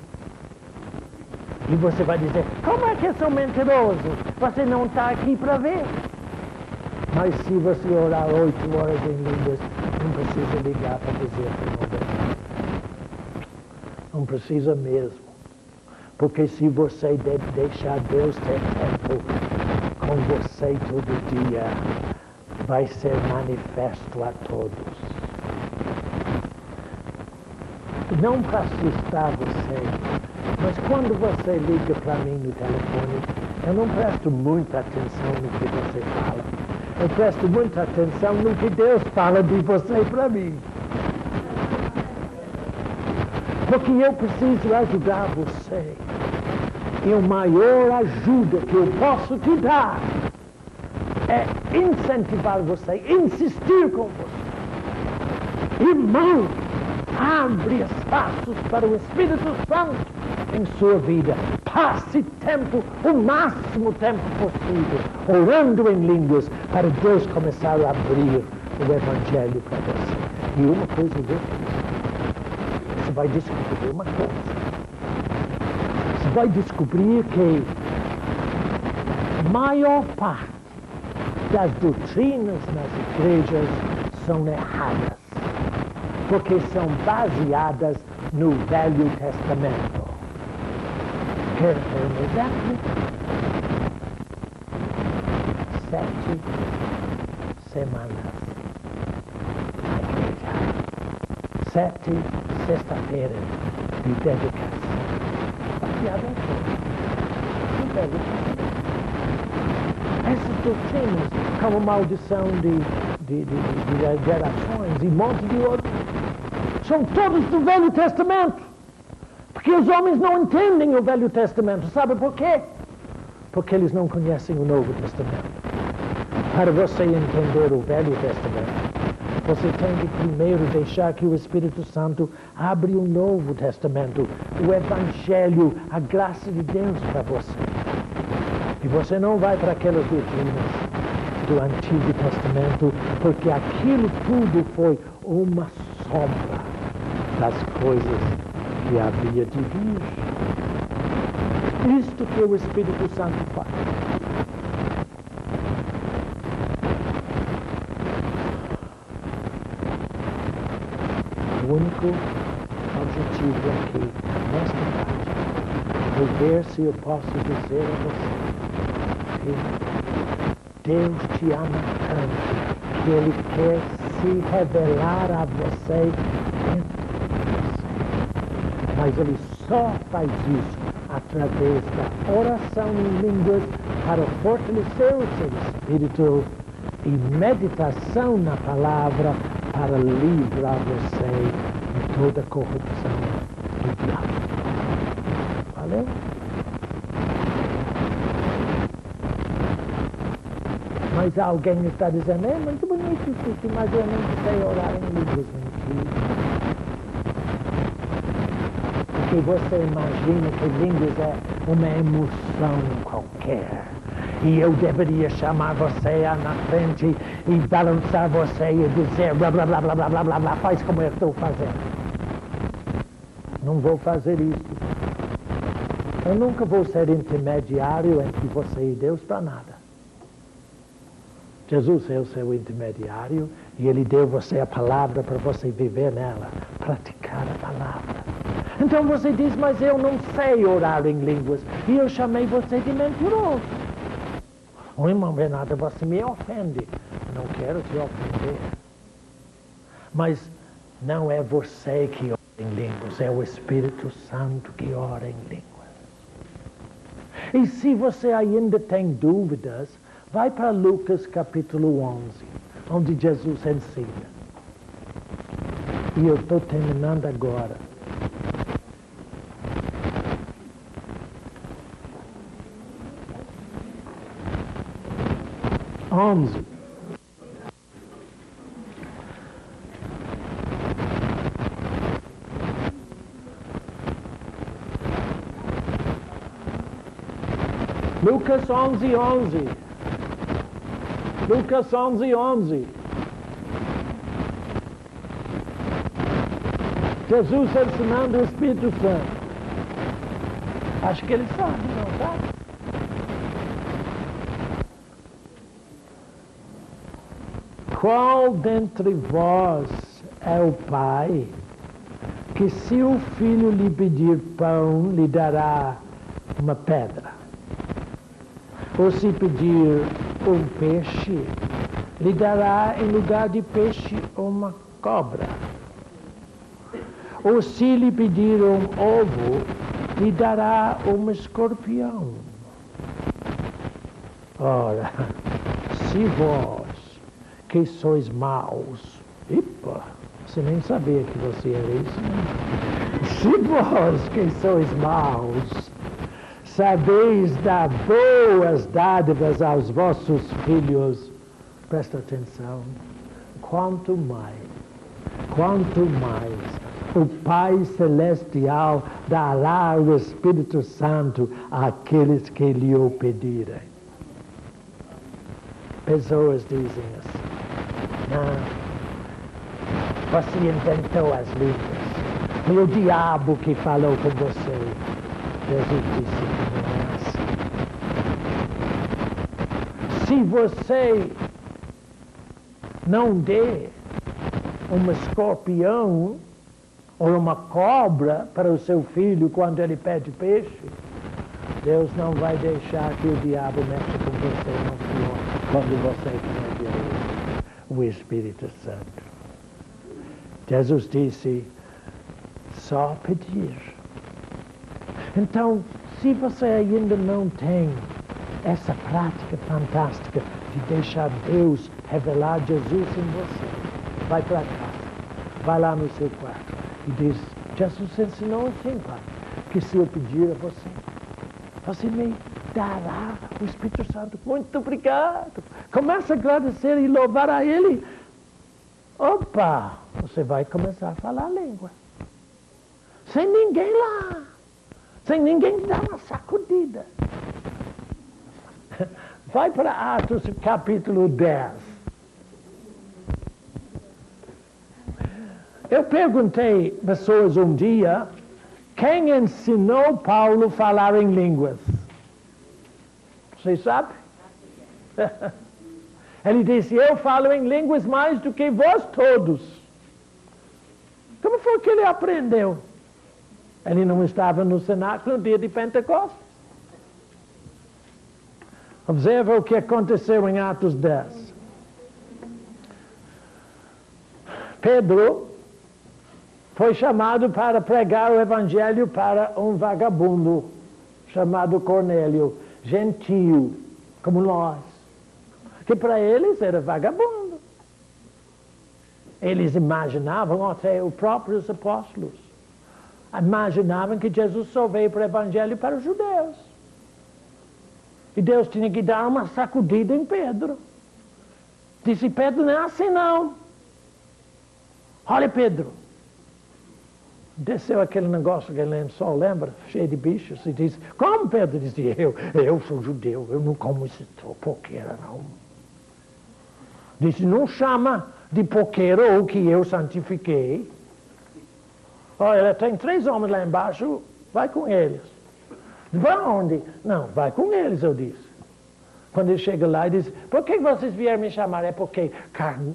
E você vai dizer, como é que eu sou mentiroso? Você não está aqui para ver. Mas se você orar 8 horas em línguas, não precisa ligar para dizer para não precisa mesmo. Porque se você deixar Deus ter tempo com você todo dia, vai ser manifesto a todos. Não para assustar você, mas quando você liga para mim no telefone, eu não presto muita atenção no que você fala. Eu presto muita atenção no que Deus fala de você para mim. Porque eu preciso ajudar você. E a maior ajuda que eu posso te dar é incentivar você, insistir com você. Irmão, abre espaços para o Espírito Santo em sua vida. Passe tempo, o máximo tempo possível, orando em línguas, para Deus começar a abrir o Evangelho para você. E uma coisa eu vou dizer, você vai descobrir uma coisa. Você vai descobrir que a maior parte das doutrinas nas igrejas são erradas, porque são baseadas no Velho Testamento. Quer ter um exemplo? 7 semanas na igreja. 7 sexta-feiras de dedicação. Baseado em tudo. No Velho Testamento. Essas doutrinas, como maldição de gerações e um monte de outros, são todos do Velho Testamento. Porque os homens não entendem o Velho Testamento. Sabe por quê? Porque eles não conhecem o Novo Testamento. Para você entender o Velho Testamento, você tem que primeiro deixar que o Espírito Santo abra o Novo Testamento, o Evangelho, a graça de Deus para você. E você não vai para aquelas doutrinas do Antigo Testamento, porque aquilo tudo foi uma sombra das coisas que havia de vir. Isto que o Espírito Santo faz. O único objetivo aqui, nesta parte, é ver se eu posso dizer a você que Deus te ama tanto que Ele quer se revelar a você dentro de você. Mas Ele só faz isso através da oração em línguas para fortalecer o seu espírito e meditação na palavra para livrar você de toda a corrupção do diabo. Valeu? Mas alguém está dizendo, é muito bonito isso, mas eu não sei orar em línguas. Mentira. Porque você imagina que línguas é uma emoção qualquer. E eu deveria chamar você na frente e balançar você e dizer blá blá blá blá blá blá blá blá, faz como eu estou fazendo. Não vou fazer isso. Eu nunca vou ser intermediário entre você e Deus para nada. Jesus é o seu intermediário e Ele deu você a palavra para você viver nela, praticar a palavra. Então você diz, mas eu não sei orar em línguas e eu chamei você de mentiroso. Oh, irmão Renato, você me ofende. Não quero te ofender. Mas não é você que ora em línguas, é o Espírito Santo que ora em línguas. E se você ainda tem dúvidas, vai para Lucas capítulo 11, onde Jesus ensina. E eu estou terminando agora. Lucas 11:11. Lucas 11:11. Jesus ensinando o Espírito Santo. Acho que ele sabe, não sabe? Qual dentre vós é o pai que se o filho lhe pedir pão, lhe dará uma pedra? Ou se pedir um peixe, lhe dará em lugar de peixe uma cobra? Ou se lhe pedir um ovo, lhe dará um escorpião? Ora, se vós que sois maus, você nem sabia que você era isso, né? Se vós que sois maus, sabeis dar boas dádivas aos vossos filhos, presta atenção, quanto mais o Pai Celestial dará o Espírito Santo àqueles que lhe o pedirem. Pessoas dizem assim, não, você inventou as línguas, foi o diabo que falou com você. Jesus disse que não é assim. Se você não der um escorpião ou uma cobra para o seu filho quando ele pede peixe, Deus não vai deixar que o diabo mexa com você no pior quando você pede o Espírito Santo. Jesus disse, só pedir. Então, se você ainda não tem essa prática fantástica de deixar Deus revelar Jesus em você, vai para casa, vai lá no seu quarto e diz, Jesus ensinou assim, Pai, que se eu pedir a você, você me dará o Espírito Santo. Muito obrigado. Começa a agradecer e louvar a Ele. Opa, você vai começar a falar a língua. Sem ninguém lá. Sem ninguém dar uma sacudida. Vai para Atos capítulo 10. Eu perguntei pessoas um dia, quem ensinou Paulo a falar em línguas? Você sabe? Ele disse, eu falo em línguas mais do que vós todos. Como foi que ele aprendeu? Ele não estava no cenáculo no dia de Pentecostes. Observa o que aconteceu em Atos 10. Pedro foi chamado para pregar o evangelho para um vagabundo chamado Cornélio, gentio, como nós, que para eles era vagabundo. Eles imaginavam, até os próprios apóstolos, imaginavam que Jesus só veio para o evangelho para os judeus. E Deus tinha que dar uma sacudida em Pedro. Disse, Pedro, não é assim não. Olha, Pedro. Desceu aquele negócio, aquele lençol, lembra? Cheio de bichos. E disse, como, Pedro? Disse, eu sou judeu, eu não como esse poqueira, não. Disse, não chama de poqueira o que eu santifiquei. Olha, tem 3 homens lá embaixo, vai com eles. Vai onde? Não, vai com eles, eu disse. Quando ele chega lá, ele diz, por que vocês vieram me chamar? É porque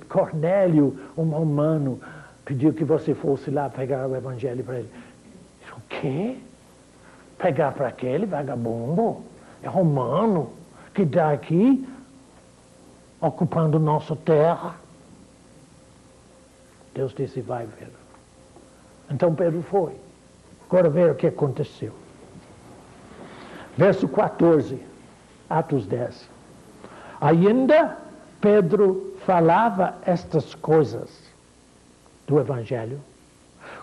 Cornélio, um romano, pediu que você fosse lá pegar o evangelho para ele. O quê? Pegar para aquele vagabundo? É romano, que está aqui, ocupando nossa terra. Deus disse, vai ver. Então Pedro foi. Agora ver o que aconteceu. Verso 14, Atos 10. Ainda Pedro falava estas coisas do Evangelho,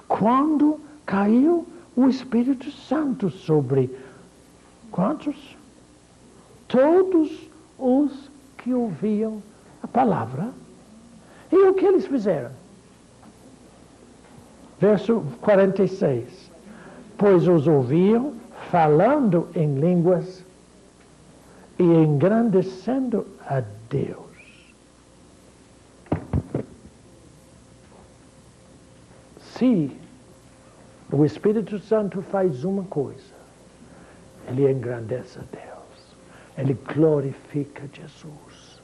quando caiu o Espírito Santo sobre quantos? Todos os que ouviam a palavra. E o que eles fizeram? Verso 46. Pois os ouviam falando em línguas e engrandecendo a Deus. Se o Espírito Santo faz uma coisa, ele engrandece a Deus, ele glorifica Jesus.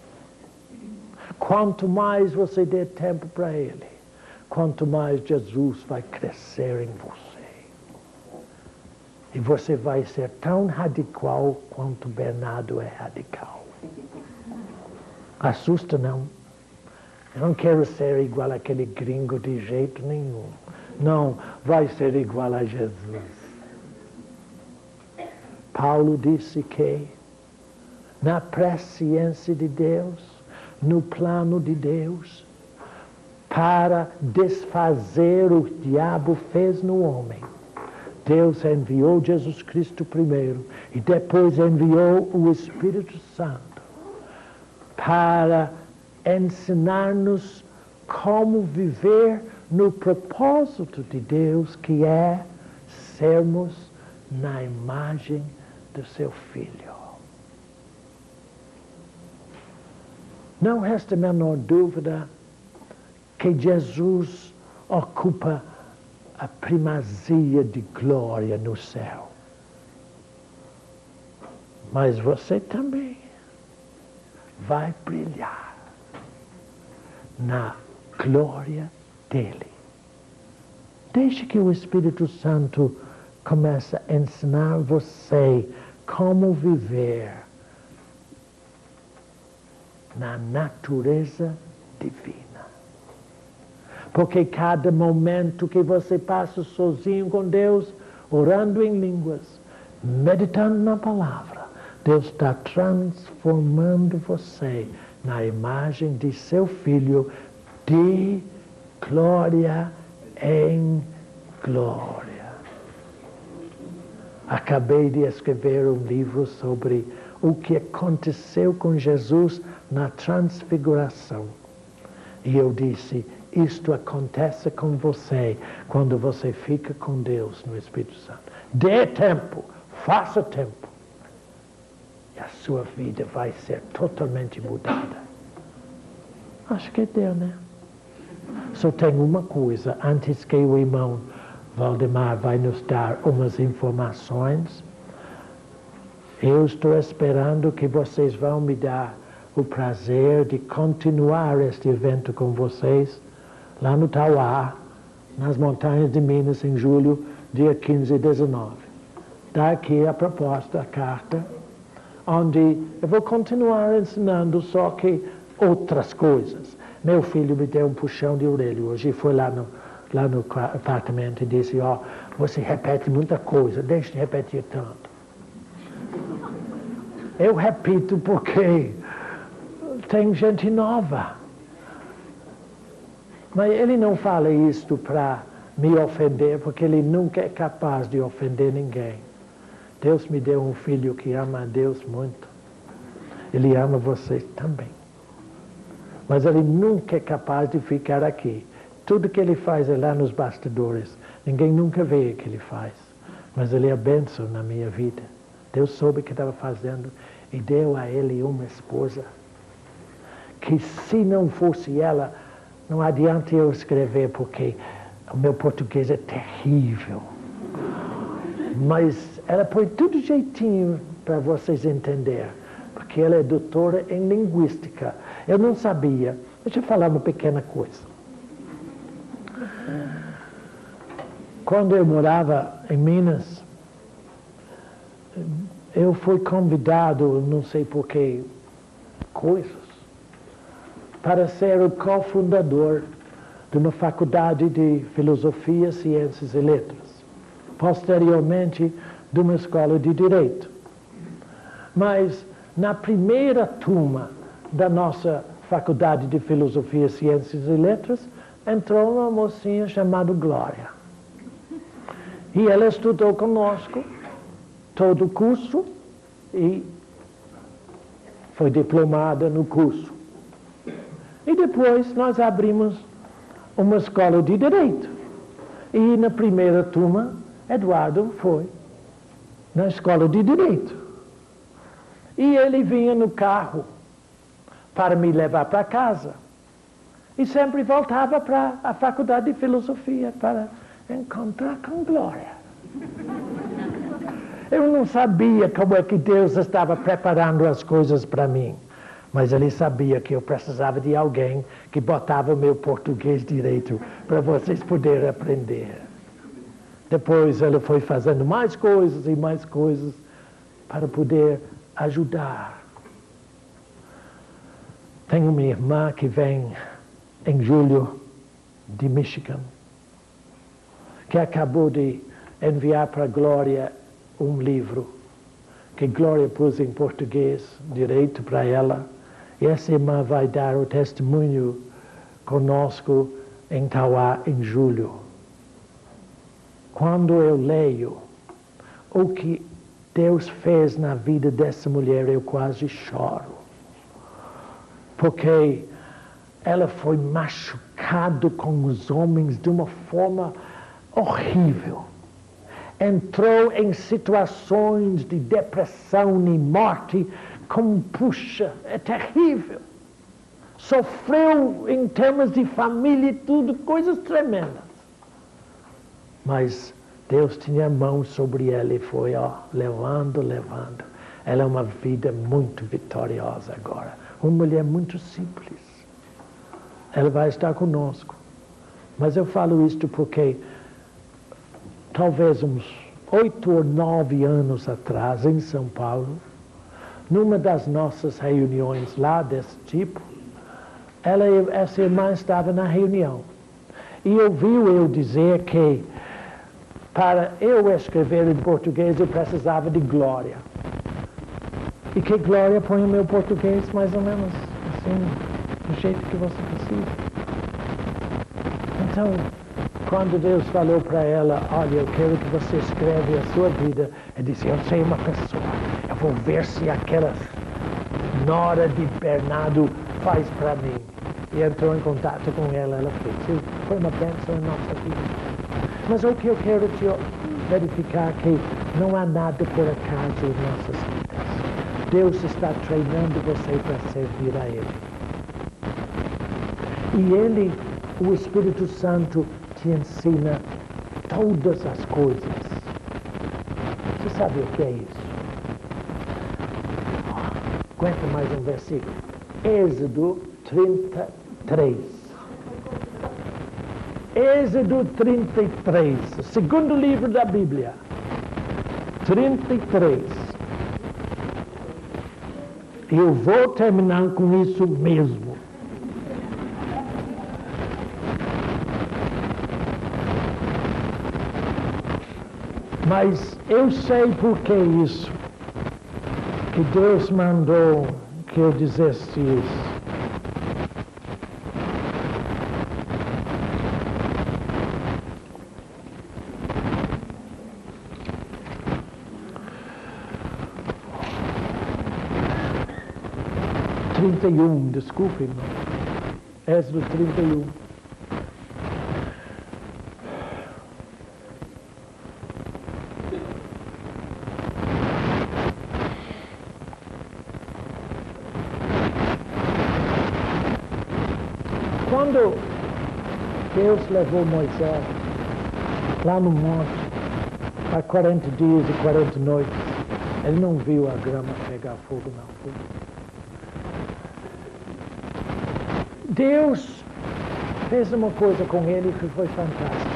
Quanto mais você der tempo para ele, quanto mais Jesus vai crescer em você. E você vai ser tão radical quanto Bernardo é radical. Assusta não? Eu não quero ser igual àquele gringo de jeito nenhum. Não, vai ser igual a Jesus. Paulo disse que na presciência de Deus, no plano de Deus, para desfazer o que o diabo fez no homem, Deus enviou Jesus Cristo primeiro e depois enviou o Espírito Santo para ensinar-nos como viver no propósito de Deus, que é sermos na imagem do seu Filho. Não resta a menor dúvida que Jesus ocupa a primazia de glória no céu. Mas você também vai brilhar na glória dele. Deixe que o Espírito Santo comece a ensinar você como viver na natureza divina. Porque cada momento que você passa sozinho com Deus, orando em línguas, meditando na palavra, Deus está transformando você na imagem de seu Filho, de glória em glória. Acabei de escrever um livro sobre o que aconteceu com Jesus na transfiguração. E eu disse, isto acontece com você quando você fica com Deus no Espírito Santo. Dê tempo, faça tempo. E a sua vida vai ser totalmente mudada. Acho que deu, né? Só tem uma coisa, antes que o irmão Valdemar vai nos dar umas informações. Eu estou esperando que vocês vão me dar o prazer de continuar este evento com vocês lá no Tauá, nas montanhas de Minas, em julho, dia 15 e 19. Dá aqui a proposta, a carta, onde eu vou continuar ensinando, só que outras coisas. Meu filho me deu um puxão de orelha hoje, foi lá no apartamento e disse, você repete muita coisa, deixe de repetir tanto. Eu repito porque tem gente nova. Mas ele não fala isto para me ofender, porque ele nunca é capaz de ofender ninguém. Deus me deu um filho que ama a Deus muito. Ele ama vocês também. Mas ele nunca é capaz de ficar aqui. Tudo que ele faz é lá nos bastidores. Ninguém nunca vê o que ele faz. Mas ele é bênção na minha vida. Deus soube o que estava fazendo e deu a ele uma esposa. Que se não fosse ela, não adianta eu escrever, porque o meu português é terrível. Mas ela põe tudo jeitinho para vocês entenderem. Porque ela é doutora em linguística. Eu não sabia. Deixa eu falar uma pequena coisa. Quando eu morava em Minas, eu fui convidado, não sei por que coisas, para ser o cofundador de uma faculdade de Filosofia, Ciências e Letras. Posteriormente, de uma escola de Direito. Mas, na primeira turma da nossa Faculdade de Filosofia, Ciências e Letras, entrou uma mocinha chamada Glória. E ela estudou conosco todo o curso e foi diplomada no curso. E depois nós abrimos uma escola de Direito. E na primeira turma, Eduardo foi na escola de Direito. E ele vinha no carro para me levar para casa. E sempre voltava para a Faculdade de Filosofia para encontrar com Glória. Eu não sabia como é que Deus estava preparando as coisas para mim. Mas ele sabia que eu precisava de alguém que botava o meu português direito para vocês poderem aprender. Depois ele foi fazendo mais coisas e mais coisas para poder ajudar. Tenho uma irmã que vem em julho de Michigan, que acabou de enviar para a Glória um livro que Glória pôs em português direito para ela. E essa irmã vai dar o testemunho conosco em Tauá em julho. Quando eu leio o que Deus fez na vida dessa mulher, eu quase choro. Porque ela foi machucada com os homens de uma forma horrível. Entrou em situações de depressão e morte, como, puxa, é terrível. Sofreu em termos de família e tudo, coisas tremendas. Mas Deus tinha a mão sobre ela e foi, levando. Ela é uma vida muito vitoriosa agora. Uma mulher muito simples. Ela vai estar conosco. Mas eu falo isto porque talvez uns 8 ou 9 anos atrás, em São Paulo, numa das nossas reuniões lá desse tipo, essa irmã estava na reunião. E ouviu eu dizer que para eu escrever em português eu precisava de Glória. E que Glória põe o meu português mais ou menos assim, do jeito que você precisa. Então, quando Deus falou para ela, olha, eu quero que você escreva a sua vida, eu disse, eu sei uma pessoa, eu vou ver se aquela nora de Bernardo faz para mim. E entrou em contato com ela, ela fez. Foi uma bênção em nossa vida. Mas o que eu quero te verificar é que não há nada por acaso em nossas vidas. Deus está treinando você para servir a Ele. E Ele, o Espírito Santo, te ensina todas as coisas. Você sabe o que é isso? Aguenta mais um versículo. Êxodo 33. Êxodo 33, o segundo livro da Bíblia. 33. Eu vou terminar com isso mesmo. Mas eu sei por que isso. Que Deus mandou que eu dissesse isso. Desculpe, irmão. Êxodo 31. Quando Deus levou Moisés lá no monte há 40 dias e 40 noites, ele não viu a grama pegar fogo, não. Deus fez uma coisa com ele que foi fantástica.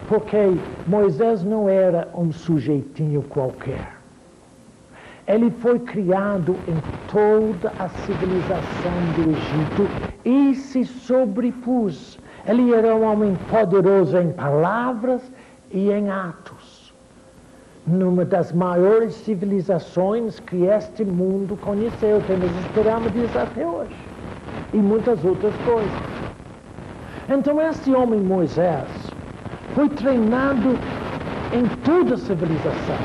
Porque Moisés não era um sujeitinho qualquer. Ele foi criado em toda a civilização do Egito e se sobrepôs. Ele era um homem poderoso em palavras e em atos. Numa das maiores civilizações que este mundo conheceu. Temos as pirâmides até hoje. E muitas outras coisas. Então este homem Moisés foi treinado em toda a civilização.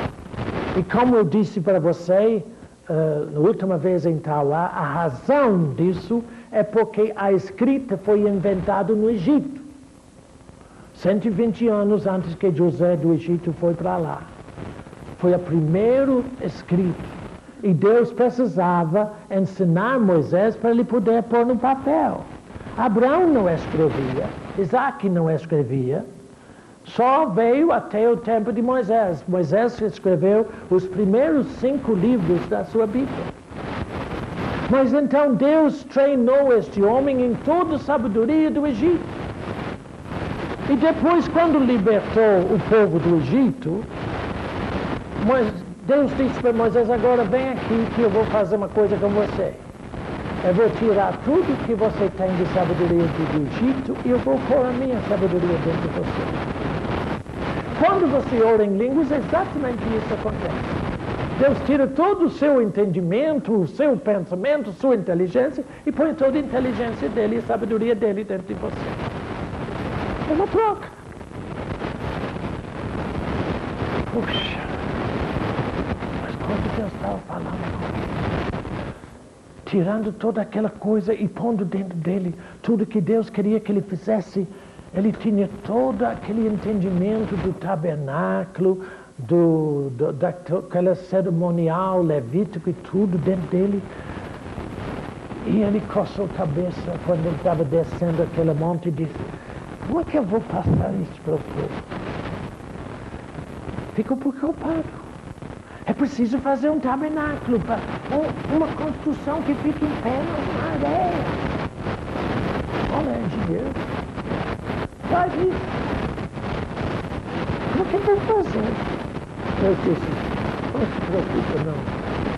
E como eu disse para você na última vez em Tauá, a razão disso é porque a escrita foi inventada no Egito. 120 anos antes que José do Egito foi para lá. Foi a primeira escrita. E Deus precisava ensinar Moisés para ele poder pôr no papel. Abraão não escrevia, Isaac não escrevia, só veio até o tempo de Moisés. Moisés escreveu os primeiros 5 livros da sua Bíblia. Mas então Deus treinou este homem em toda a sabedoria do Egito. E depois, quando libertou o povo do Egito, Deus disse para Moisés, agora vem aqui que eu vou fazer uma coisa com você. Eu vou tirar tudo que você tem de sabedoria do Egito e eu vou pôr a minha sabedoria dentro de você. Quando você ora em línguas, exatamente isso acontece. Deus tira todo o seu entendimento, o seu pensamento, sua inteligência e põe toda a inteligência dele e a sabedoria dele dentro de você. É uma troca. Puxa. Deus estava falando comigo, tirando toda aquela coisa e pondo dentro dele tudo que Deus queria que ele fizesse. Ele tinha todo aquele entendimento do tabernáculo, daquela cerimonial levítico e tudo dentro dele. E ele coçou a cabeça quando ele estava descendo aquele monte e disse, como é que eu vou passar isso para o povo? Ficou preocupado. É preciso fazer um tabernáculo, uma construção que fique em pé na areia. Olha, engenheiro, faz isso. Como que eu vou fazer? Eu disse, não se preocupa não,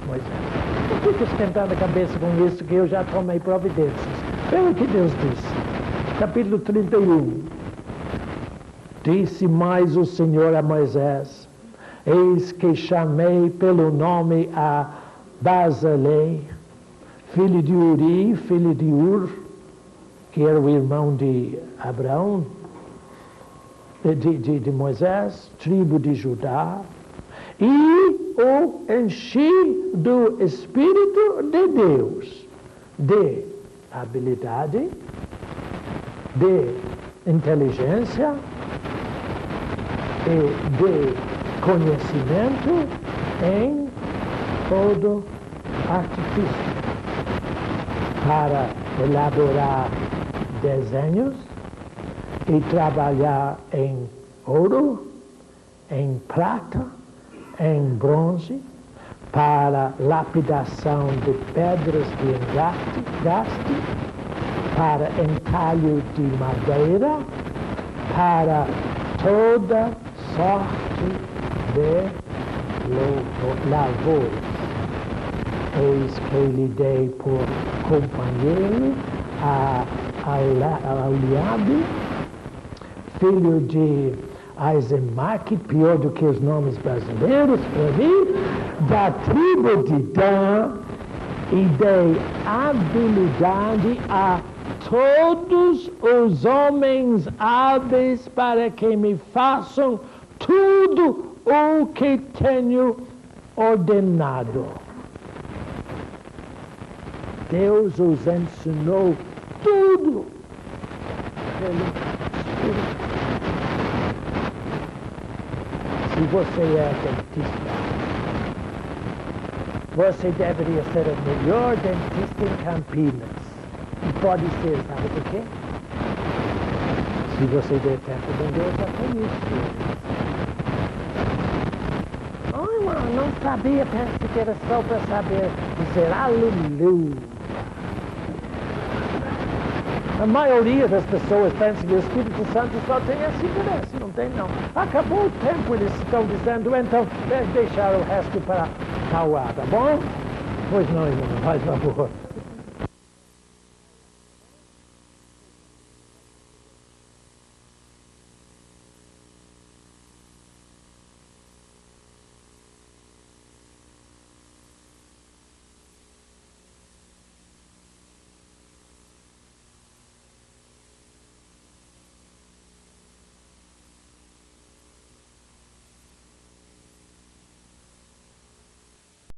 Moisés. Não fica esquentando a cabeça com isso, que eu já tomei providências. Olha o que Deus disse. Capítulo 31. Disse mais o Senhor a Moisés, eis que chamei pelo nome a Bezalel, filho de Uri, filho de Ur, que era o irmão de Abraão, de Moisés, tribo de Judá, e o enchi do Espírito de Deus, de habilidade, de inteligência e de conhecimento em todo artifício, para elaborar desenhos e trabalhar em ouro, em prata, em bronze, para lapidação de pedras de engaste, para entalho de madeira, para toda sorte de lavores. Eis que lhe dei por companheiro a Eliabe, filho de Aizemak, pior do que os nomes brasileiros para mim, da tribo de Dan, e dei habilidade a todos os homens hábeis para que me façam tudo o que tenho ordenado. Deus os ensinou tudo pelo Espírito. Se você é dentista, você deveria ser o melhor dentista em Campinas. E pode ser, sabe por quê? Se você der tempo de Deus, já tem isso. Oh, irmão, não sabia, pensei que era só para saber dizer aleluia. A maioria das pessoas pensa que o Espírito Santo só tem assim por esse, não tem não. Acabou o tempo, eles estão dizendo, então deve deixar o resto para Tauá, tá bom? Pois não, irmão, faz favor.